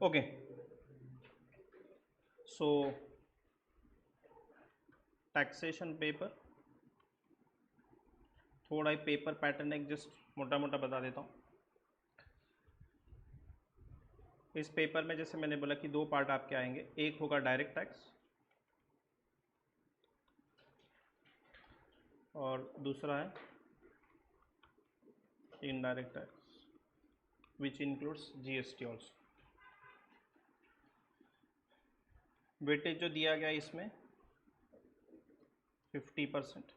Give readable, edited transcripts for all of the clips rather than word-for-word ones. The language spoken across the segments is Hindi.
ओके, सो टैक्सेशन पेपर, थोड़ा ही पेपर पैटर्न एक जस्ट मोटा मोटा बता देता हूँ। इस पेपर में जैसे मैंने बोला कि दो पार्ट आपके आएंगे, एक होगा डायरेक्ट टैक्स और दूसरा है indirect tax which includes GST also. Weightage जो दिया गया इसमें 50%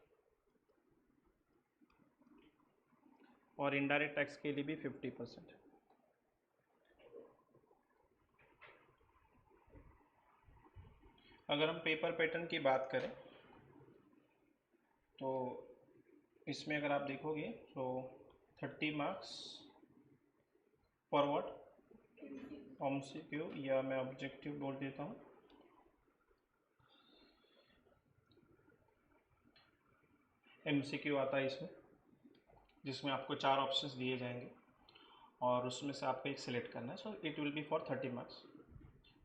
और इनडायरेक्ट टैक्स के लिए भी 50%। अगर हम पेपर पैटर्न की बात करें तो इसमें अगर आप देखोगे तो 30 मार्क्स फॉर व्हाट एमसीक्यू, या मैं ऑब्जेक्टिव बोल देता हूँ। एमसीक्यू आता है इसमें, जिसमें आपको 4 ऑप्शंस दिए जाएंगे और उसमें से आपको एक सिलेक्ट करना है। So it will be for 30 marks,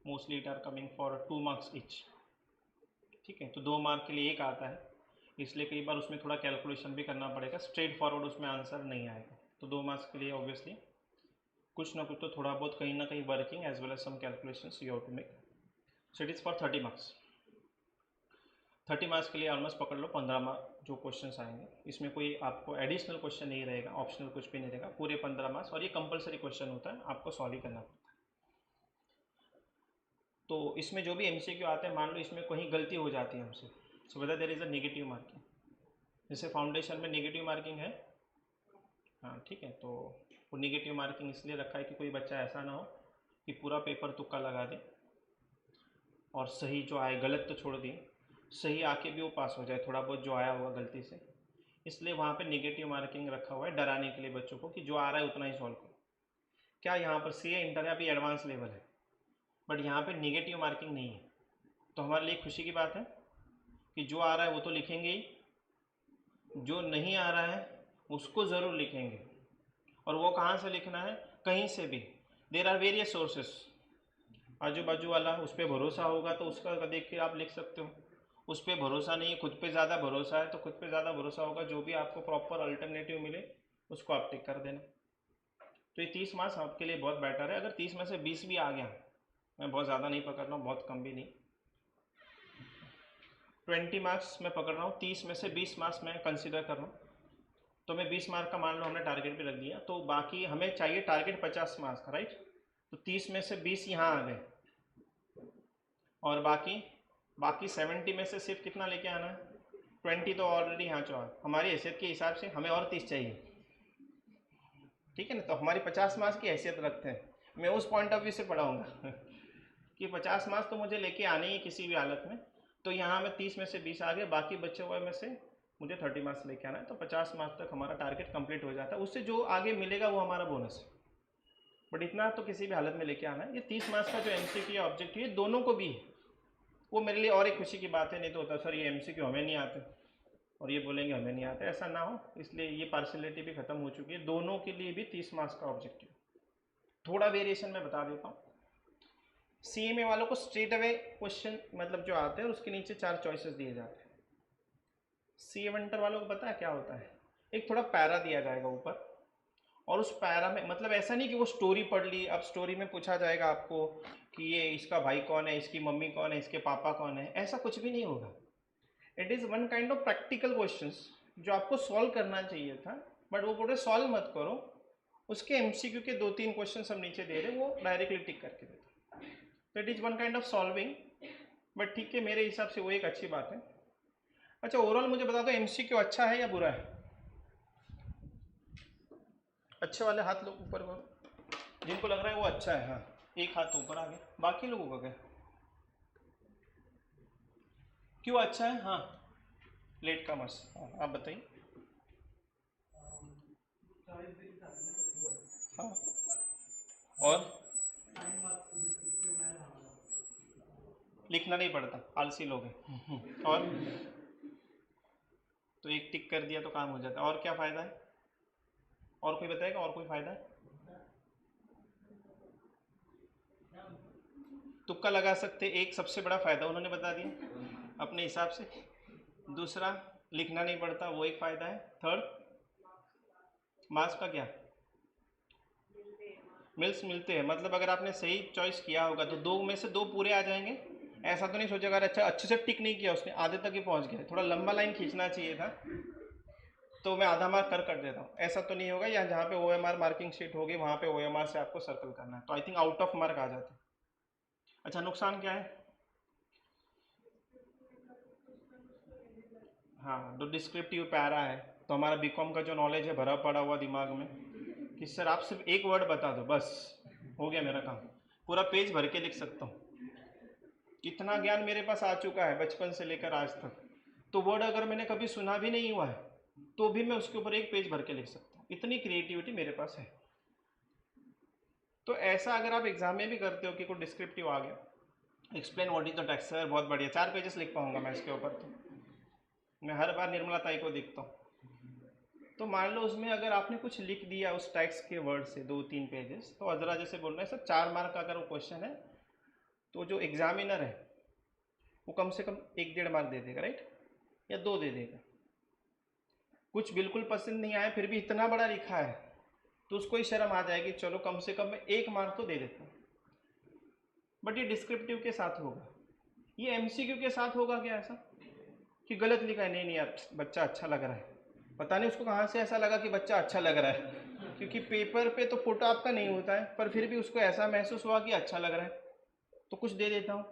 mostly it are coming for 2 marks each. ठीक है, तो 2 मार्क के लिए एक आता है, इसलिए कई बार उसमें थोड़ा कैलकुलेशन भी करना पड़ेगा, स्ट्रेट फॉरवर्ड उसमें आंसर नहीं आएगा। तो 2 मार्क्स के लिए ऑब्वियसली कुछ ना कुछ तो थोड़ा बहुत कहीं ना कहीं working as well as some calculations you have to make. So it is for 30 marks. 30 marks के लिए ऑलमोस्ट पकड़ लो 15 मार्क जो क्वेश्चंस आएंगे, इसमें कोई आपको एडिशनल क्वेश्चन नहीं रहेगा, ऑप्शनल कुछ भी नहीं रहेगा, पूरे 15 मार्क्स। और ये कंपलसरी क्वेश्चन होता है, आपको सॉल्व ही करना पड़ता है। तो इसमें जो भी एमसीक्यू आते हैं, मान लो इसमें कहीं गलती हो जाती है हमसे, so whether there is a negative marking. जैसे फाउंडेशन में नेगेटिव मार्किंग है, हाँ ठीक है, तो वो नेगेटिव मार्किंग इसलिए रखा है कि कोई बच्चा ऐसा ना हो कि पूरा पेपर तुक्का लगा दे और सही जो आए गलत तो छोड़ दिए, सही आके भी वो पास हो जाए, थोड़ा बहुत जो आया होगा गलती से। इसलिए वहाँ पे नेगेटिव मार्किंग रखा हुआ है, डराने के लिए बच्चों को कि जो आ रहा है उतना ही सॉल्व करो। क्या यहाँ पर सी इंटर अभी एडवांस लेवल है, बट यहाँ पे नेगेटिव मार्किंग नहीं है, तो हमारे लिए खुशी की बात है कि जो आ रहा है वो तो लिखेंगे ही, जो नहीं आ रहा है उसको ज़रूर लिखेंगे। और वो कहाँ से लिखना है, कहीं से भी। देर आर वेरियस सोर्सेस, आजू बाजू वाला उस पर भरोसा होगा तो उसका देख के आप लिख सकते हो, उस पर भरोसा नहीं है, खुद पे ज़्यादा भरोसा है तो खुद पे ज़्यादा भरोसा होगा, जो भी आपको प्रॉपर अल्टरनेटिव मिले उसको आप टिक कर देना। तो ये 30 मार्क्स आपके लिए बहुत बेटर है। अगर 30 में से 20 भी आ गया, मैं बहुत ज़्यादा नहीं पकड़ रहा हूँ, बहुत कम भी नहीं, 20 मार्क्स मैं पकड़ रहा हूँ, 30 में से 20 मार्क्स मैं कंसिडर कर रहा हूँ, तो मैं 20 मार्क का मान लो हमने टारगेट भी रख दिया, तो बाकी हमें चाहिए टारगेट 50 मार्क्स का, राइट। तो 30 में से 20 यहाँ आ गए और बाकी 70 में से सिर्फ कितना लेके आना है, 20 तो ऑलरेडी यहाँ चुका। हमारी हैसियत के हिसाब से हमें और 30 चाहिए, ठीक है ना। तो हमारी 50 मार्क्स की हैसियत रखते हैं, मैं उस पॉइंट ऑफ व्यू से पढ़ाऊँगा कि 50 मार्क्स तो मुझे लेके आने ही किसी भी हालत में। तो यहाँ में 30 में से 20 आ गए, बाकी बचे हुए में से मुझे 30 मार्क्स लेके आना है, तो 50 मार्क्स तक हमारा टारगेट कंप्लीट हो जाता है। उससे जो आगे मिलेगा वो हमारा बोनस है, बट इतना तो किसी भी हालत में लेके आना है। ये 30 मार्क्स का जो एमसीक्यू या ऑब्जेक्टिव है दोनों को भी है, वो मेरे लिए और एक खुशी की बात है। नहीं तो होता सर ये एमसीक्यू हमें नहीं आते और ये बोलेंगे हमें नहीं आते, ऐसा ना हो, इसलिए ये पार्शलिटी भी खत्म हो चुकी है। दोनों के लिए भी 30 मार्क्स का ऑब्जेक्टिव। थोड़ा वेरिएशन मैं बता देता हूँ। सीएमए वालों को स्ट्रेट अवे क्वेश्चन मतलब जो आते हैं उसके नीचे 4 चॉइसेस दिए जाते हैं। सीए इंटर वालों को पता है क्या होता है, एक थोड़ा पैरा दिया जाएगा ऊपर, और उस पैरा में मतलब ऐसा नहीं कि वो स्टोरी पढ़ ली, अब स्टोरी में पूछा जाएगा आपको कि ये इसका भाई कौन है, इसकी मम्मी कौन है, इसके पापा कौन है, ऐसा कुछ भी नहीं होगा। It is one kind of practical questions जो आपको सॉल्व करना चाहिए था, बट वो बोले सॉल्व मत करो, उसके एमसीक्यू के 2-3 क्वेश्चन हम नीचे दे रहे, वो डायरेक्टली टिक करके देता। तो it is one kind of solving, but ठीक है, मेरे हिसाब से वो एक अच्छी बात है। अच्छा, ओवरऑल मुझे बता दो एमसीक्यू अच्छा है या बुरा है? अच्छे वाले हाथ लोग ऊपर करो, जिनको लग रहा है वो अच्छा है। हाँ, एक हाथ तो ऊपर आ गया, बाकी लोगों का क्या, क्यों अच्छा है? हाँ, लेट कमर्स, हाँ आप बताइए। हाँ, और लिखना नहीं पड़ता, आलसी लोग हैं और तो एक टिक कर दिया तो काम हो जाता है। और क्या फ़ायदा है, और कोई बताएगा और कोई फ़ायदा है? तुक्का लगा सकते, एक सबसे बड़ा फायदा उन्होंने बता दिया अपने हिसाब से। दूसरा, लिखना नहीं पड़ता, वो एक फायदा है। थर्ड, मार्क्स का क्या मिलते हैं, मतलब अगर आपने सही चॉइस किया होगा तो 2 में से 2 पूरे आ जाएंगे। ऐसा तो नहीं सोचेगा अरे अच्छा अच्छे से टिक नहीं किया उसने, आधे तक ही पहुंच गया, थोड़ा लंबा लाइन खींचना चाहिए था तो मैं आधा मार्क कर देता हूँ, ऐसा तो नहीं होगा। या जहाँ पे OMR मार्किंग शीट होगी वहाँ पे OMR से आपको सर्कल करना है, तो I think out of mark आ जाते हैं। अच्छा, नुकसान क्या है? हाँ, जो डिस्क्रिप्टिव पैरा है, तो हमारा बीकॉम का जो नॉलेज है भरा पड़ा हुआ दिमाग में कि सर आप सिर्फ एक वर्ड बता दो बस हो गया मेरा काम, पूरा पेज भर के लिख सकता हूँ। इतना ज्ञान मेरे पास आ चुका है बचपन से लेकर आज तक, तो वर्ड अगर मैंने कभी सुना भी नहीं हुआ है तो भी मैं उसके ऊपर एक पेज भर के लिख सकता हूँ, इतनी क्रिएटिविटी मेरे पास है। तो ऐसा अगर आप एग्जाम में भी करते हो कि कोई डिस्क्रिप्टिव आ गया, explain what is the text, sir बहुत बढ़िया, 4 पेजेस लिख पाऊंगा मैं इसके ऊपर, तो मैं हर बार निर्मला ताई को देखता हूँ। तो मान लो उसमें अगर आपने कुछ लिख दिया उस टेक्स्ट के वर्ड से 2-3 पेजेस, तो अजरा जैसे बोल रहे हैं सर 4 मार्क का अगर वो क्वेश्चन है तो जो एग्जामिनर है वो कम से कम 1-1.5 मार्क दे देगा, राइट, या 2 दे देगा। कुछ बिल्कुल पसंद नहीं आया फिर भी इतना बड़ा लिखा है तो उसको ही शर्म आ जाएगी, चलो कम से कम मैं 1 मार्क तो दे देता हूँ। बट ये डिस्क्रिप्टिव के साथ होगा, ये MCQ के साथ होगा क्या ऐसा कि गलत लिखा है? नहीं नहीं यार, बच्चा अच्छा लग रहा है, पता नहीं उसको कहाँ से ऐसा लगा कि बच्चा अच्छा लग रहा है, क्योंकि पेपर पे तो फोटो आपका नहीं होता है, पर फिर भी उसको ऐसा महसूस हुआ कि अच्छा लग रहा है तो कुछ दे देता हूँ।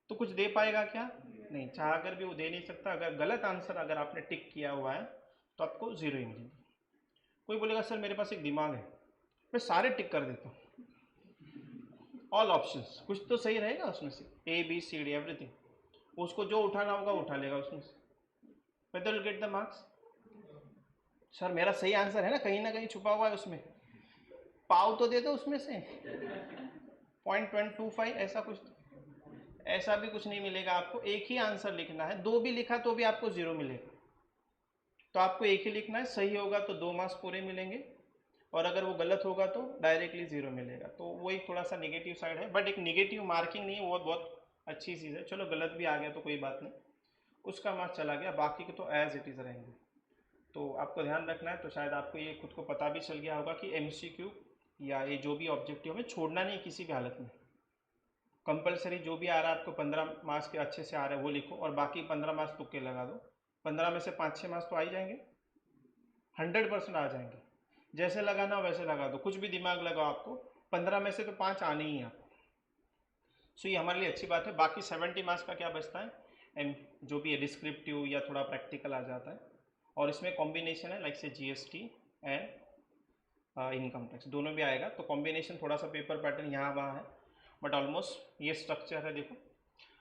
तो कुछ दे पाएगा क्या? नहीं, चाह कर भी वो दे नहीं सकता। अगर गलत आंसर अगर आपने टिक किया हुआ है तो आपको 0 ही मिलेगी। कोई बोलेगा सर मेरे पास एक दिमाग है, मैं सारे टिक कर देता हूँ, ऑल ऑप्शंस, कुछ तो सही रहेगा उसमें से, ABCD एवरीथिंग, उसको जो उठाना होगा उठा लेगा उसमें से, whether will get the marks। Sir मेरा सही आंसर है ना कहीं छुपा हुआ है उसमें, पाव तो दे दो उसमें से 0.25, ऐसा कुछ, ऐसा भी कुछ नहीं मिलेगा आपको। एक ही आंसर लिखना है, 2 भी लिखा तो भी आपको 0 मिलेगा। तो आपको एक ही लिखना है, सही होगा तो 2 मार्क्स पूरे मिलेंगे और अगर वो गलत होगा तो डायरेक्टली 0 मिलेगा। तो वो एक थोड़ा सा निगेटिव साइड है, बट एक निगेटिव मार्किंग नहीं है, वो बहुत अच्छी चीज़ है। चलो गलत भी आ गया तो कोई बात नहीं, उसका मार्क्स चला गया, बाकी के तो एज इट इज़ रहेंगे। तो आपको ध्यान रखना है। तो शायद आपको ये खुद को पता भी चल गया होगा कि MCQ या ये जो भी ऑब्जेक्टिव हमें छोड़ना नहीं किसी भी हालत में। कंपलसरी जो भी आ रहा है आपको 15 मार्क्स के अच्छे से आ रहा है वो लिखो और बाकी 15 मार्क्स तुक्के लगा दो। 15 में से 5-6 मार्क्स तो आ ही जाएंगे, 100% आ जाएंगे। जैसे लगाना वैसे लगा दो, कुछ भी दिमाग लगाओ, आपको 15 में से तो 5 आने ही हैं आपको। सो ये हमारे लिए अच्छी बात है। बाकी 70 मार्क्स का क्या बचता है, एंड जो भी है डिस्क्रिप्टिव या थोड़ा प्रैक्टिकल आ जाता है, और इसमें कॉम्बिनेशन है लाइक से GST एंड इनकम टैक्स दोनों भी आएगा। तो कॉम्बिनेशन थोड़ा सा पेपर पैटर्न यहाँ वहाँ है, बट ऑलमोस्ट ये स्ट्रक्चर है। देखो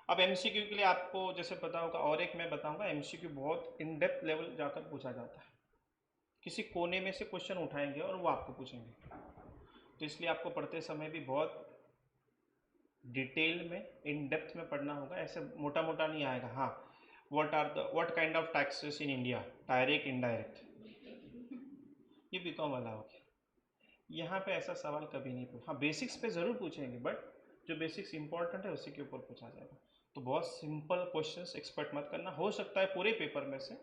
अब MCQ के लिए आपको जैसे पता होगा, और एक मैं बताऊंगा, MCQ बहुत इन डेप्थ लेवल जाकर पूछा जाता है, किसी कोने में से क्वेश्चन उठाएंगे और वो आपको पूछेंगे, तो इसलिए आपको पढ़ते समय भी बहुत डिटेल में इन डेप्थ में पढ़ना होगा, ऐसे मोटा मोटा नहीं आएगा। हाँ, what kind of taxes in India, direct indirect, ये बीकॉम वाला हो गया। यहाँ पे ऐसा सवाल कभी नहीं पूछा, हाँ बेसिक्स पे ज़रूर पूछेंगे, बट जो बेसिक्स इंपॉर्टेंट है उसी के ऊपर पूछा जाएगा। तो बहुत सिंपल क्वेश्चंस एक्सपेक्ट मत करना, हो सकता है पूरे पेपर में से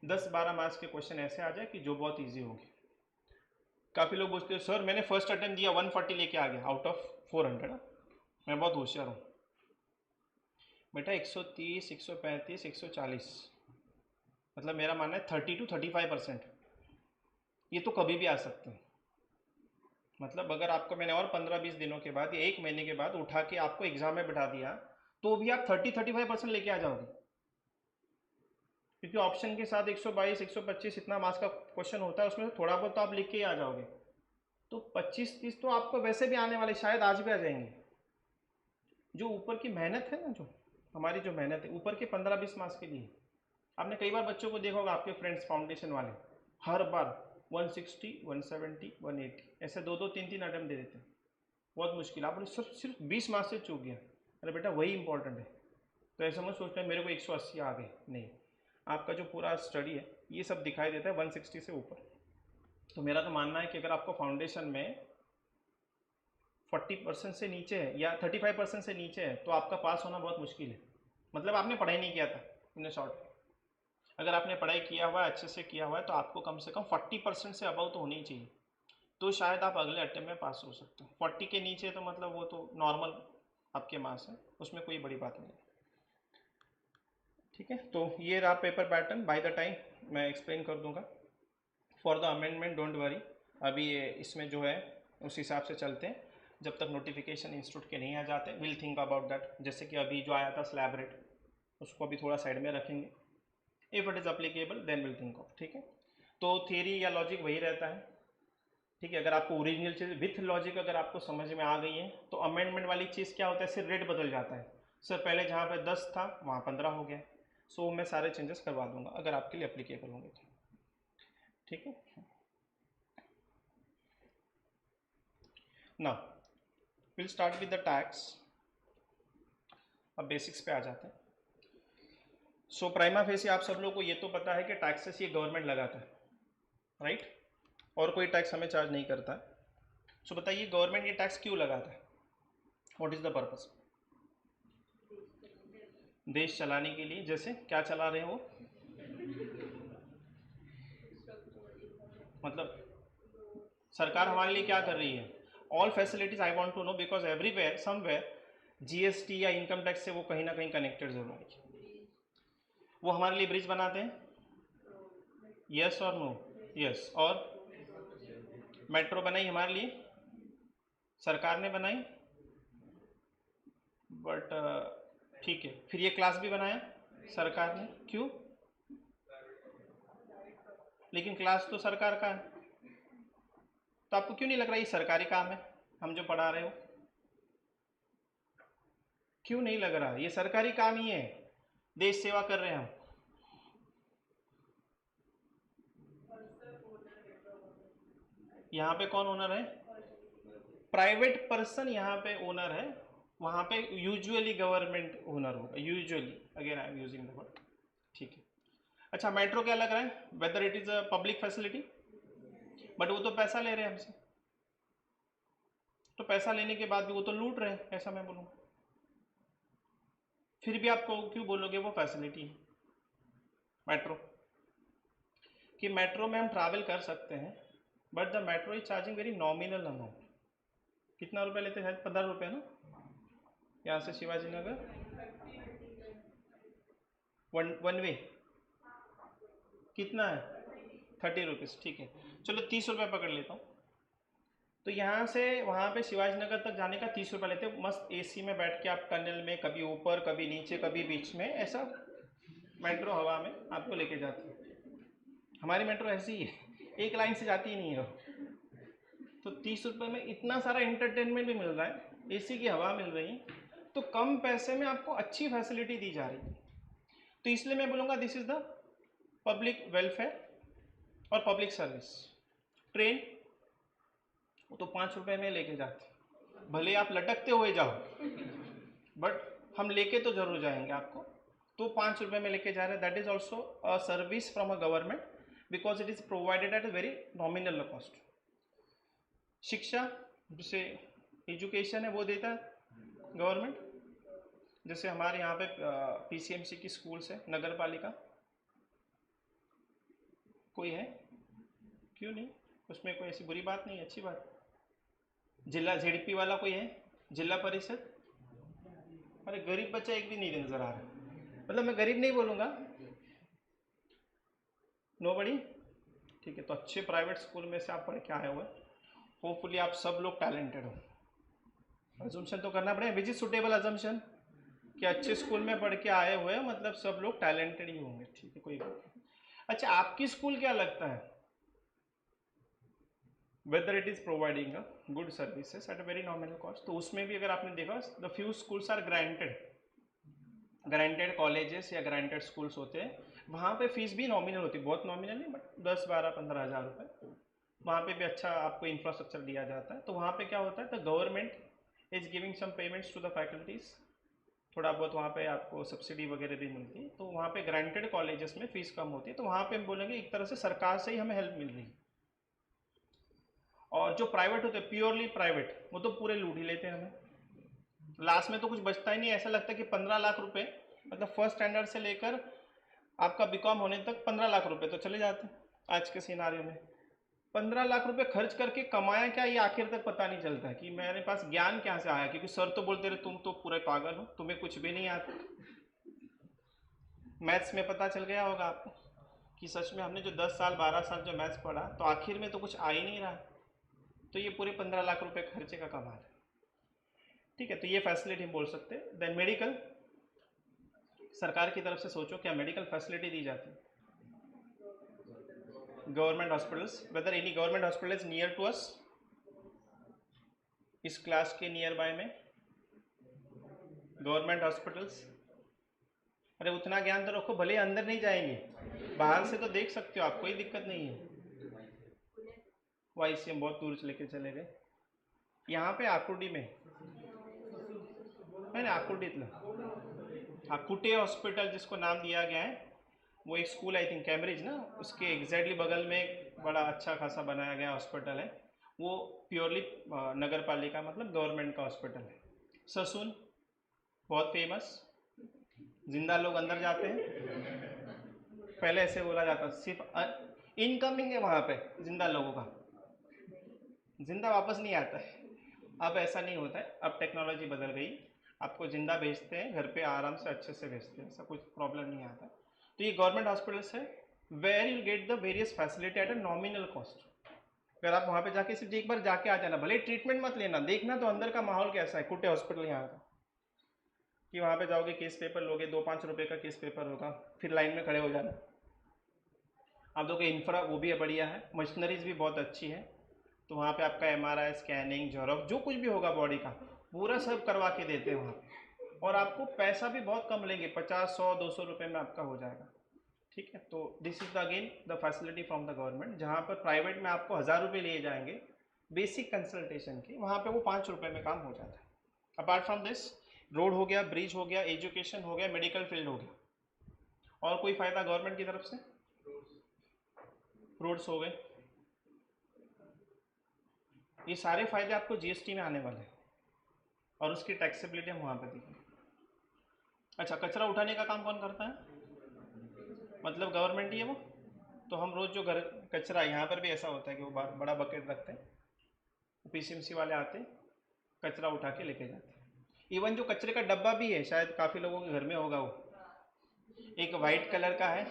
10-12 मार्क्स के क्वेश्चन ऐसे आ जाए कि जो बहुत ईजी होंगे। काफ़ी लोग पूछते हैं सर मैंने फर्स्ट अटेम्प्ट दिया 140 लेके आ गया आउट ऑफ 400, मैं बहुत होशियार हूँ। बेटा 130, 135, 140, मतलब मेरा मानना है 30-35%, ये तो कभी भी आ सकते हैं। मतलब अगर आपको मैंने और 15-20 दिनों के बाद या 1 महीने के बाद उठा के आपको एग्जाम में बिठा दिया तो भी आप 30-35% लेके आ जाओगे, क्योंकि ऑप्शन के साथ 122, 125 इतना मार्क्स का क्वेश्चन होता है, उसमें से थोड़ा बहुत तो आप लिख के ही आ जाओगे। तो 25-30 तो आपको वैसे भी आने वाले, शायद आज भी आ जाएंगे। जो ऊपर की मेहनत है ना, जो हमारी जो मेहनत है ऊपर के 15-20 मार्क्स के लिए, आपने कई बार बच्चों को देखा होगा, आपके फ्रेंड्स फाउंडेशन वाले हर बार 160, 170, 180 ऐसे 2-2, 3-3 अटेम्प्ट दे देते हैं, बहुत मुश्किल। आपने सिर्फ 20 मार्क्स से चूक गया, अरे बेटा वही इंपॉर्टेंट है। तो ऐसा मत सोचना है मेरे को 180 आ गए, नहीं, आपका जो पूरा स्टडी है ये सब दिखाई देता है 160 से ऊपर। तो मेरा तो मानना है कि अगर आपको फाउंडेशन 40% से नीचे है या 35% से नीचे है तो आपका पास होना बहुत मुश्किल है। मतलब आपने पढ़ाई नहीं किया था इन शॉर्ट। अगर आपने पढ़ाई किया हुआ है, अच्छे से किया हुआ है, तो आपको कम से कम 40% से अबव तो होनी ही चाहिए, तो शायद आप अगले अटेम्प्ट में पास हो सकते हो। 40 के नीचे तो मतलब वो तो नॉर्मल आपके मार्क्स है, उसमें कोई बड़ी बात नहीं है। ठीक है, तो ये रहा paper pattern. By the time मैं एक्सप्लेन कर दूंगा। For the amendment don't worry, अभी ये इसमें जो है उस हिसाब से चलते हैं जब तक नोटिफिकेशन इंस्टीट्यूट के नहीं आ जाते। Will think about that. जैसे कि अभी जो आया था स्लैब रेट, उसको अभी थोड़ा साइड में रखेंगे। If it is applicable then will think of. ठीक है, तो थियरी या लॉजिक वही रहता है। ठीक है, अगर आपको ओरिजिनल चीज़ विथ लॉजिक अगर आपको समझ में आ गई है तो अमेंडमेंट वाली चीज़ क्या होता है, सिर्फ रेट बदल जाता है। सर पहले जहाँ पे 10 था वहाँ 15 हो गया, सो मैं सारे चेंजेस करवा दूंगा अगर आपके लिए अप्लीकेबल होंगे तो। ठीक है, ना will start with the tax. अब बेसिक्स पे आ जाते हैं। सो प्राइमा फेसी आप सब लोग को ये तो पता है कि टैक्सेस ये गवर्नमेंट लगाता है, राइट, और कोई टैक्स हमें चार्ज नहीं करता है। सो बताइए गवर्नमेंट ये टैक्स क्यों लगाता है, व्हाट इज़ द पर्पस? देश चलाने के लिए। जैसे क्या चला रहे हैं वो, मतलब सरकार हमारे लिए क्या कर रही है? All facilities I want to know because everywhere somewhere GST या इनकम टैक्स से वो कहीं ना कहीं कनेक्टेड जरूर है। वो हमारे लिए ब्रिज बनाते हैं, यस और नो? यस। और मेट्रो बनाई हमारे लिए, सरकार ने बनाई, बट ठीक है, फिर ये क्लास भी बनाया सरकार ने, क्यों? लेकिन क्लास तो सरकार का है, तो आपको क्यों नहीं लग रहा ये सरकारी काम है हम जो पढ़ा रहे हो? क्यों नहीं लग रहा? ये सरकारी काम ही है, देश सेवा कर रहे हैं हम। यहाँ पे कौन ओनर है? प्राइवेट पर्सन यहाँ पे ओनर है, वहाँ पे यूजुअली गवर्नमेंट ओनर होगा, usually, again I am using the word. ठीक है, अच्छा मेट्रो क्या लग रहा है, whether it is a public facility, but वो तो पैसा ले रहे हैं हमसे, तो पैसा लेने के बाद भी वो तो लूट रहे हैं, ऐसा मैं बोलूँगा। फिर भी आपको क्यों बोलोगे वो फैसिलिटी है मेट्रो, कि मेट्रो में हम ट्रैवल कर सकते हैं, but the metro is charging very nominal amount. कितना रुपया लेते हैं? 15 रुपये ना, यहाँ से शिवाजी नगर वन वे कितना है? 30 रुपीज़। ठीक है, चलो 30 रुपये पकड़ लेता हूँ। तो यहाँ से वहाँ पे शिवाजी नगर तक जाने का 30 रुपये लेते हैं, मस्त एसी में बैठ के आप टनल में, कभी ऊपर कभी नीचे कभी बीच में, ऐसा मेट्रो हवा में आपको लेके जाती है। हमारी मेट्रो ऐसी ही है, एक लाइन से जाती ही नहीं है। तो 30 रुपये में इतना सारा इंटरटेनमेंट भी मिल रहा है, एसी की हवा मिल रही है, तो कम पैसे में आपको अच्छी फैसिलिटी दी जा रही है। तो इसलिए मैं बोलूँगा this is the public welfare और पब्लिक सर्विस। ट्रेन वो तो 5 रुपये में लेके जाते, भले आप लटकते हुए जाओ, बट हम लेके तो जरूर जाएंगे आपको। तो 5 रुपये में लेके जा रहे हैं, that is also a service from a government because it is provided eight a very nominal cost. शिक्षा जिसे एजुकेशन है वो देता है गवर्नमेंट। जैसे हमारे यहाँ पे पीसीएमसी की स्कूल्स है, नगर पालिका, कोई है? क्यों नहीं? उसमें कोई ऐसी बुरी बात नहीं, अच्छी बात। जिला जेडपी वाला कोई है? जिला परिषद? अरे गरीब बच्चा एक भी नहीं नजर आ रहा, मतलब मैं गरीब नहीं बोलूँगा, नो बड़ी। ठीक है, तो अच्छे प्राइवेट स्कूल में से आप पढ़ के आए हुए, होपफुली आप सब लोग टैलेंटेड हो। अजम्पशन तो करना पड़ेगा, विच इज सुटेबल अजम्पशन, कि अच्छे स्कूल में पढ़ के आए हुए मतलब सब लोग टैलेंटेड ही होंगे। ठीक है, कोई बात नहीं। अच्छा आपकी स्कूल क्या लगता है, whether it is providing a good services at a very nominal cost? तो उसमें भी अगर आपने देखा the few schools are granted, granted colleges या ग्रांटेड स्कूल्स होते हैं, वहाँ पे फीस भी नॉमिनल होती है, बहुत नॉमिनल नहीं, बट 10, 12, 15 हज़ार रुपये। वहाँ पे भी अच्छा आपको इंफ्रास्ट्रक्चर दिया जाता है। तो वहाँ पे क्या होता है, the government is giving some payments to the faculties, थोड़ा बहुत वहाँ पे आपको सब्सिडी वगैरह भी मिलती है। तो वहाँ पे ग्रांटेड कॉलेजेस में फीस कम होती है, तो वहाँ पे हम बोलेंगे एक तरह से सरकार से ही हमें हेल्प मिल रही है। और जो प्राइवेट होते हैं प्योरली प्राइवेट, वो तो पूरे लूट ही लेते हैं हमें, लास्ट में तो कुछ बचता ही नहीं। ऐसा लगता है कि 15 लाख रुपए, मतलब फर्स्ट स्टैंडर्ड से लेकर आपका बीकॉम होने तक 15 लाख रुपए तो चले जाते हैं आज के सिनारियो में। 15 लाख रुपए खर्च करके कमाया क्या, ये आखिर तक पता नहीं चलता है कि मेरे पास ज्ञान कहाँ से आया, क्योंकि सर तो बोलते रहे तुम तो पूरे पागल हो, तुम्हें कुछ भी नहीं आता। मैथ्स में पता चल गया होगा आपको कि सच में हमने जो 10 साल 12 साल जो मैथ्स पढ़ा, तो आखिर में तो कुछ आ ही नहीं रहा। तो ये पूरे 15 लाख रुपए खर्चे का कमाल है। ठीक है, तो ये फैसिलिटी हम बोल सकते हैं। देन मेडिकल, सरकार की तरफ से सोचो क्या मेडिकल फैसिलिटी दी जाती है। Government hospitals, whether any government hospital is near to us, इस क्लास के नियर बाय में गवर्नमेंट हॉस्पिटल्स। अरे उतना ज्ञान तो रखो, भले अंदर नहीं जाएंगे, बाहर से तो देख सकते हो आप, कोई दिक्कत नहीं है। वाई सी हम बहुत दूर लेके चले गए, यहाँ पे आकुर्डी में है ना, आकुर्डीतला कुटे हॉस्पिटल जिसको नाम दिया गया है, वो एक स्कूल आई थिंक कैम्ब्रिज ना, उसके एग्जैक्टली बगल में एक बड़ा अच्छा खासा बनाया गया हॉस्पिटल है। वो प्योरली नगर पालिका मतलब गवर्नमेंट का हॉस्पिटल है। ससून बहुत फेमस, जिंदा लोग अंदर जाते हैं, पहले ऐसे बोला जाता सिर्फ इनकमिंग है वहाँ पे जिंदा लोगों का, जिंदा वापस नहीं आता है। अब ऐसा नहीं होता है, अब टेक्नोलॉजी बदल गई, आपको जिंदा भेजते हैं घर पे आराम से अच्छे से भेजते हैं, ऐसा कुछ प्रॉब्लम नहीं आता। तो ये गवर्नमेंट हॉस्पिटल्स है where you get the various facility at a nominal cost. अगर आप वहाँ पे जाके सिर्फ एक बार जाके आ जाना, भले ट्रीटमेंट मत लेना, देखना तो अंदर का माहौल कैसा है। कुटे हॉस्पिटल यहाँ का, कि वहाँ पे जाओगे केस पेपर लोगे, 2-5 रुपये का केस पेपर होगा, फिर लाइन में खड़े हो जाना। आप देखो इंफ्रा वो भी बढ़िया है, मशीनरीज भी बहुत अच्छी है, तो वहाँ पे आपका MRI स्कैनिंग जॉरॉक्स जो कुछ भी होगा बॉडी का पूरा सब करवा के देते हैं वहाँ पे, और आपको पैसा भी बहुत कम लेंगे, 50, 100, 200 रुपये में आपका हो जाएगा। ठीक है, तो this is the again the facility from the government. जहाँ पर प्राइवेट में आपको 1000 रुपये लिए जाएंगे बेसिक कंसल्टेशन की, वहाँ पे वो 5 रुपये में काम हो जाता है। अपार्ट फ्रॉम दिस, रोड हो गया, ब्रिज हो गया, एजुकेशन हो गया, मेडिकल फील्ड हो गया, और कोई फ़ायदा गवर्नमेंट की तरफ से, रोड्स हो गए, ये सारे फायदे आपको जीएसटी में आने वाले हैं, और उसकी टैक्सेबिलिटी हम वहाँ पे देखेंगे। अच्छा, कचरा उठाने का काम कौन करता है, मतलब गवर्नमेंट ही है वो। तो हम रोज़ जो घर कचरा, यहाँ पर भी ऐसा होता है कि वो बड़ा बकेट रखते हैं, PCMC वाले आते हैं, कचरा उठा के लेके जाते हैं। इवन जो कचरे का डब्बा भी है, शायद काफ़ी लोगों के घर में होगा, वो एक वाइट कलर का है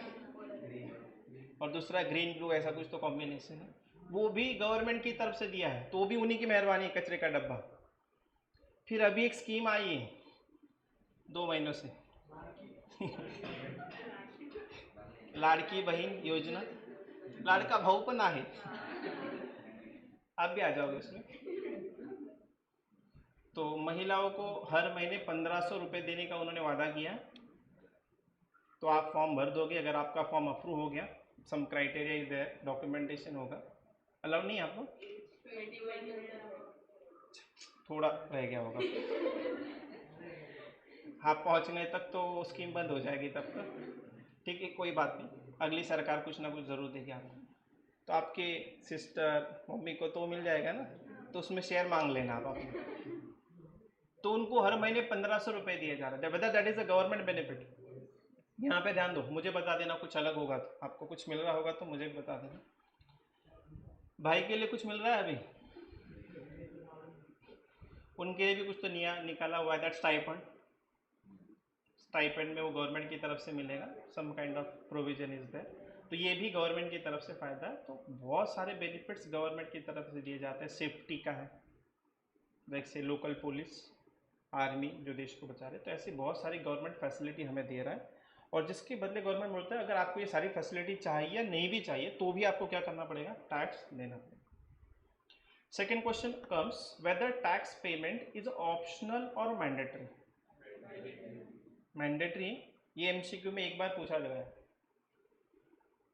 और दूसरा ग्रीन ब्लू, ऐसा कुछ तो कॉम्बिनेशन है, वो भी गवर्नमेंट की तरफ से दिया है, तो वो भी उन्हीं की मेहरबानी है, कचरे का डब्बा। फिर अभी एक स्कीम आई है 2 महीनों से लाड़की बहन योजना, लाड़का भाऊ पण आहे, आप भी आ जाओगे उसमें। तो महिलाओं को हर महीने 1500 रुपये देने का उन्होंने वादा किया। तो आप फॉर्म भर दोगे, अगर आपका फॉर्म अप्रूव हो गया, some criteria is there, documentation होगा, अलाउ नहीं है आपको, थोड़ा रह गया होगा, आप पहुंचने तक तो स्कीम बंद हो जाएगी तब तक। ठीक है, कोई बात नहीं, अगली सरकार कुछ ना कुछ ज़रूर देगी आपको। तो आपके सिस्टर मम्मी को तो मिल जाएगा ना, तो उसमें शेयर मांग लेना आप अपने। तो उनको हर महीने 1500 रुपये दिए जा रहे हैं, whether that is a government benefit. यहाँ पे ध्यान दो, मुझे बता देना कुछ अलग होगा, तो आपको कुछ मिल रहा होगा तो मुझे भी बता देना। भाई के लिए कुछ मिल रहा है अभी, उनके लिए भी कुछ तो निकाला हुआ है, दैट स्टाइपेंड। स्टाइपेंड में वो गवर्नमेंट की तरफ से मिलेगा, some kind of provision is there, तो ये भी गवर्नमेंट की तरफ से फ़ायदा है। तो बहुत सारे बेनिफिट्स गवर्नमेंट की तरफ से दिए जाते हैं। सेफ्टी का है, जैसे लोकल पुलिस, आर्मी जो देश को बचा रहे, तो ऐसी बहुत सारी गवर्नमेंट फैसिलिटी हमें दे रहा है, और जिसके बदले गवर्नमेंट बोलता है अगर आपको ये सारी फैसिलिटी चाहिए या नहीं भी चाहिए तो भी आपको क्या करना पड़ेगा, टैक्स देना पड़ेगा। Second question comes, whether tax payment is optional और मैंडेटरी। मैंडेटरी, ये एमसीक्यू में एक बार पूछा गया है,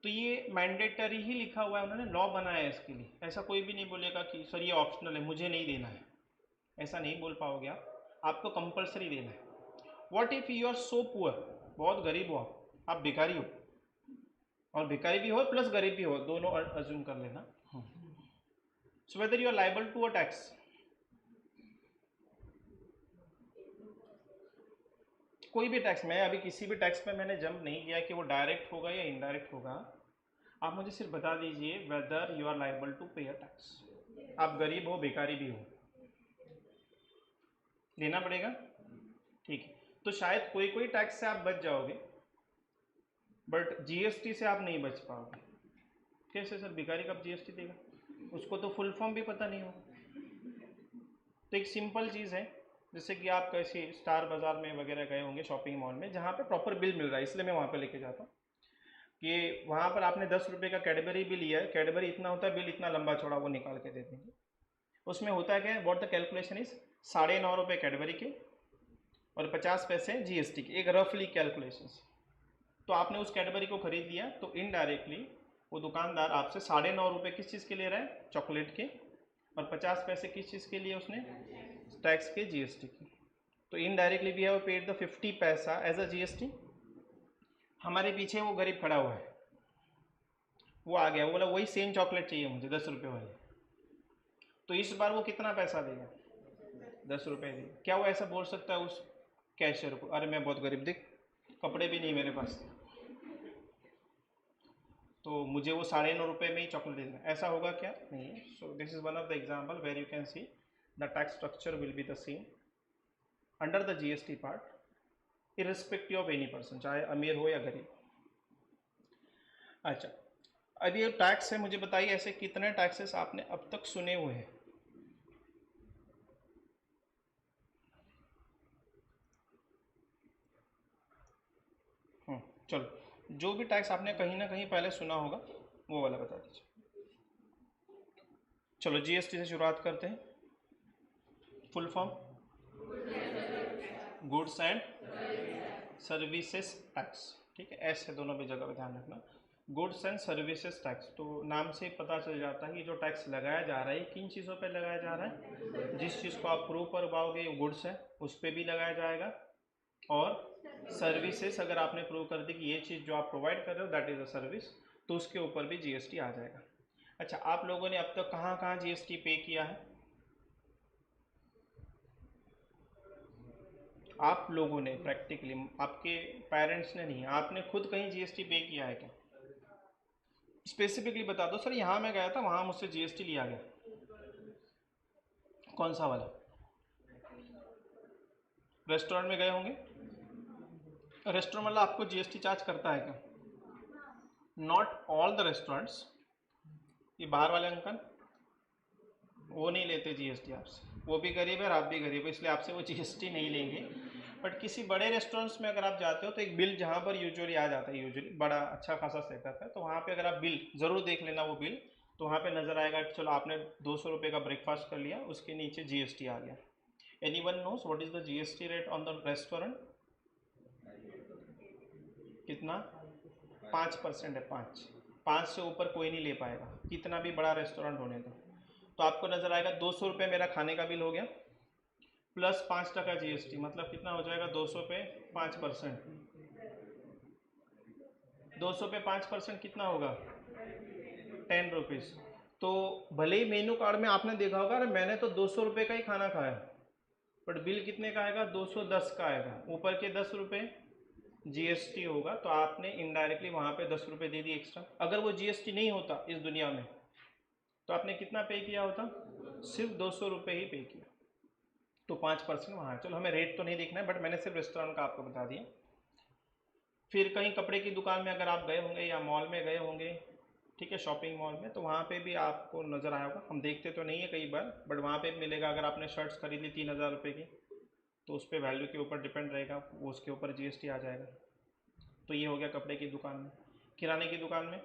तो ये मैंडेटरी ही लिखा हुआ है, उन्होंने लॉ बनाया है इसके लिए। ऐसा कोई भी नहीं बोलेगा कि सर ये ऑप्शनल है, मुझे नहीं देना है, ऐसा नहीं बोल पाओगे आप, आपको कंपलसरी देना है। What if you are so poor, बहुत गरीब हो आप भिखारी हो, और भिखारी भी हो प्लस गरीब भी हो, दोनों अज्यूम कर लेना, so whether you are liable to a tax, कोई भी टैक्स, मैं अभी किसी भी टैक्स पे मैंने जंप नहीं किया कि वो डायरेक्ट होगा या इनडायरेक्ट होगा। आप मुझे सिर्फ बता दीजिए whether you are liable to pay a tax. आप गरीब हो, भिखारी भी हो, देना पड़ेगा, ठीक है। तो शायद कोई कोई टैक्स से आप बच जाओगे, बट जीएसटी से आप नहीं बच पाओगे। कैसे सर, भिखारी कब जीएसटी देगा, उसको तो फुल फॉर्म भी पता नहीं होगा। तो एक सिंपल चीज़ है, जैसे कि आप कैसे स्टार बाज़ार में वगैरह गए होंगे, शॉपिंग मॉल में, जहाँ पे प्रॉपर बिल मिल रहा है, इसलिए मैं वहाँ पे लेके जाता हूँ कि वहाँ पर आपने 10 रुपये का कैडबरी भी लिया है, कैडबरी इतना होता है, बिल इतना लंबा चौड़ा वो निकाल के दे देंगे। उसमें होता है क्या, व्हाट द कैलकुलेशन इज, 9.5 रुपये कैडबरी के और 50 पैसे जीएसटी के, एक रफली कैलकुलेशन। तो आपने उस कैडबरी को खरीद लिया, तो इनडायरेक्टली वो दुकानदार आपसे 9.5 रुपये किस चीज़ के ले रहा है, चॉकलेट के, और 50 पैसे किस चीज़ के लिए उसने, टैक्स के, जीएसटी की। तो indirectly we have paid the 50 paisa as a GST. हमारे पीछे वो गरीब खड़ा हुआ है, वो आ गया, वो बोला वही सेम चॉकलेट चाहिए मुझे 10 रुपये वाली। तो इस बार वो कितना पैसा देगा, 10 रुपये देगा। क्या वो ऐसा बोल सकता है उस कैशियर को, अरे मैं बहुत गरीब, दिख कपड़े भी नहीं मेरे पास, तो मुझे वो 9.5 रुपये में ही चॉकलेट देना, ऐसा होगा क्या, नहीं है। So this is one of the example where you can see the tax structure will be the same under the GST part irrespective of any person, चाहे अमीर हो या गरीब। अच्छा, अब ये टैक्स है, मुझे बताइए ऐसे कितने टैक्सेस आपने अब तक सुने हुए हैं। चलो, जो भी टैक्स आपने कहीं ना कहीं पहले सुना होगा वो वाला बता दीजिए। चलो जीएसटी से शुरुआत करते हैं। Full form, goods and services tax, ठीक है, ऐसे दोनों भी जगह पे ध्यान रखना, गुड्स एंड सर्विसेज टैक्स। तो नाम से ही पता चल जाता है कि जो टैक्स लगाया जा रहा है किन चीज़ों पे लगाया जा रहा है। जिस चीज़ को आप प्रूव कर पाओगे वो गुड्स है, उस पर भी लगाया जाएगा, और सर्विसेज अगर आपने प्रूव कर दी कि ये चीज़ जो आप प्रोवाइड कर रहे हो दैट इज़ अ सर्विस, तो उसके ऊपर भी जीएसटी आ जाएगा। अच्छा, आप लोगों ने अब तक कहाँ कहाँ जीएसटी पे किया है, आप लोगों ने प्रैक्टिकली, आपके पेरेंट्स ने नहीं, आपने खुद कहीं जीएसटी पे किया है क्या, स्पेसिफिकली बता दो। सर यहाँ मैं गया था, वहाँ मुझसे जीएसटी लिया गया, कौन सा वाला, रेस्टोरेंट में गए होंगे, रेस्टोरेंट वाला आपको जीएसटी चार्ज करता है क्या, नॉट ऑल द रेस्टोरेंट्स, ये बाहर वाले अंकल वो नहीं लेते जीएसटी आपसे, वो भी गरीब है और आप भी गरीब है, इसलिए आपसे वो जीएसटी नहीं लेंगे। बट किसी बड़े रेस्टोरेंट्स में अगर आप जाते हो तो एक बिल जहाँ पर यूजुअली आ जाता है, यूजुअली बड़ा अच्छा खासा सेटअप है, तो वहाँ पे अगर आप बिल ज़रूर देख लेना वो बिल, तो वहाँ पे नज़र आएगा कि चलो आपने 200 रुपये का ब्रेकफास्ट कर लिया, उसके नीचे जीएसटी आ गया। Anyone knows what is the GST rate on the restaurant, कितना, 5% है, 5 से ऊपर कोई नहीं ले पाएगा, कितना भी बड़ा रेस्टोरेंट होने दो। तो आपको नज़र आएगा 200 रुपये मेरा खाने का बिल हो गया, प्लस 5% जीएसटी, मतलब कितना हो जाएगा, 200 पे 5%, 200 पे 5% कितना होगा, 10 रुपीज़। तो भले ही मेन्यू कार्ड में आपने देखा होगा अरे मैंने तो 200 रुपये का ही खाना खाया, बट बिल कितने का आएगा, 210 का आएगा, ऊपर के 10 रुपये जीएसटी होगा, तो आपने इनडायरेक्टली वहाँ पे 10 रुपये दे दिए एक्स्ट्रा। अगर वो जीएसटी नहीं होता इस दुनिया में तो आपने कितना पे किया होता, सिर्फ 200 रुपये ही पे किया, तो 5% वहाँ है। चलो हमें रेट तो नहीं देखना है, बट मैंने सिर्फ रेस्टोरेंट का आपको बता दिया। फिर कहीं कपड़े की दुकान में अगर आप गए होंगे या मॉल में गए होंगे, ठीक है, शॉपिंग मॉल में, तो वहाँ पे भी आपको नज़र आया होगा, हम देखते तो नहीं है कई बार, बट वहाँ पे भी मिलेगा। अगर आपने शर्ट्स खरीदी 3,000 रुपये की, तो उस पर वैल्यू के ऊपर डिपेंड रहेगा, वो उसके ऊपर जीएसटी आ जाएगा। तो ये हो गया कपड़े की दुकान में। किराने की दुकान में,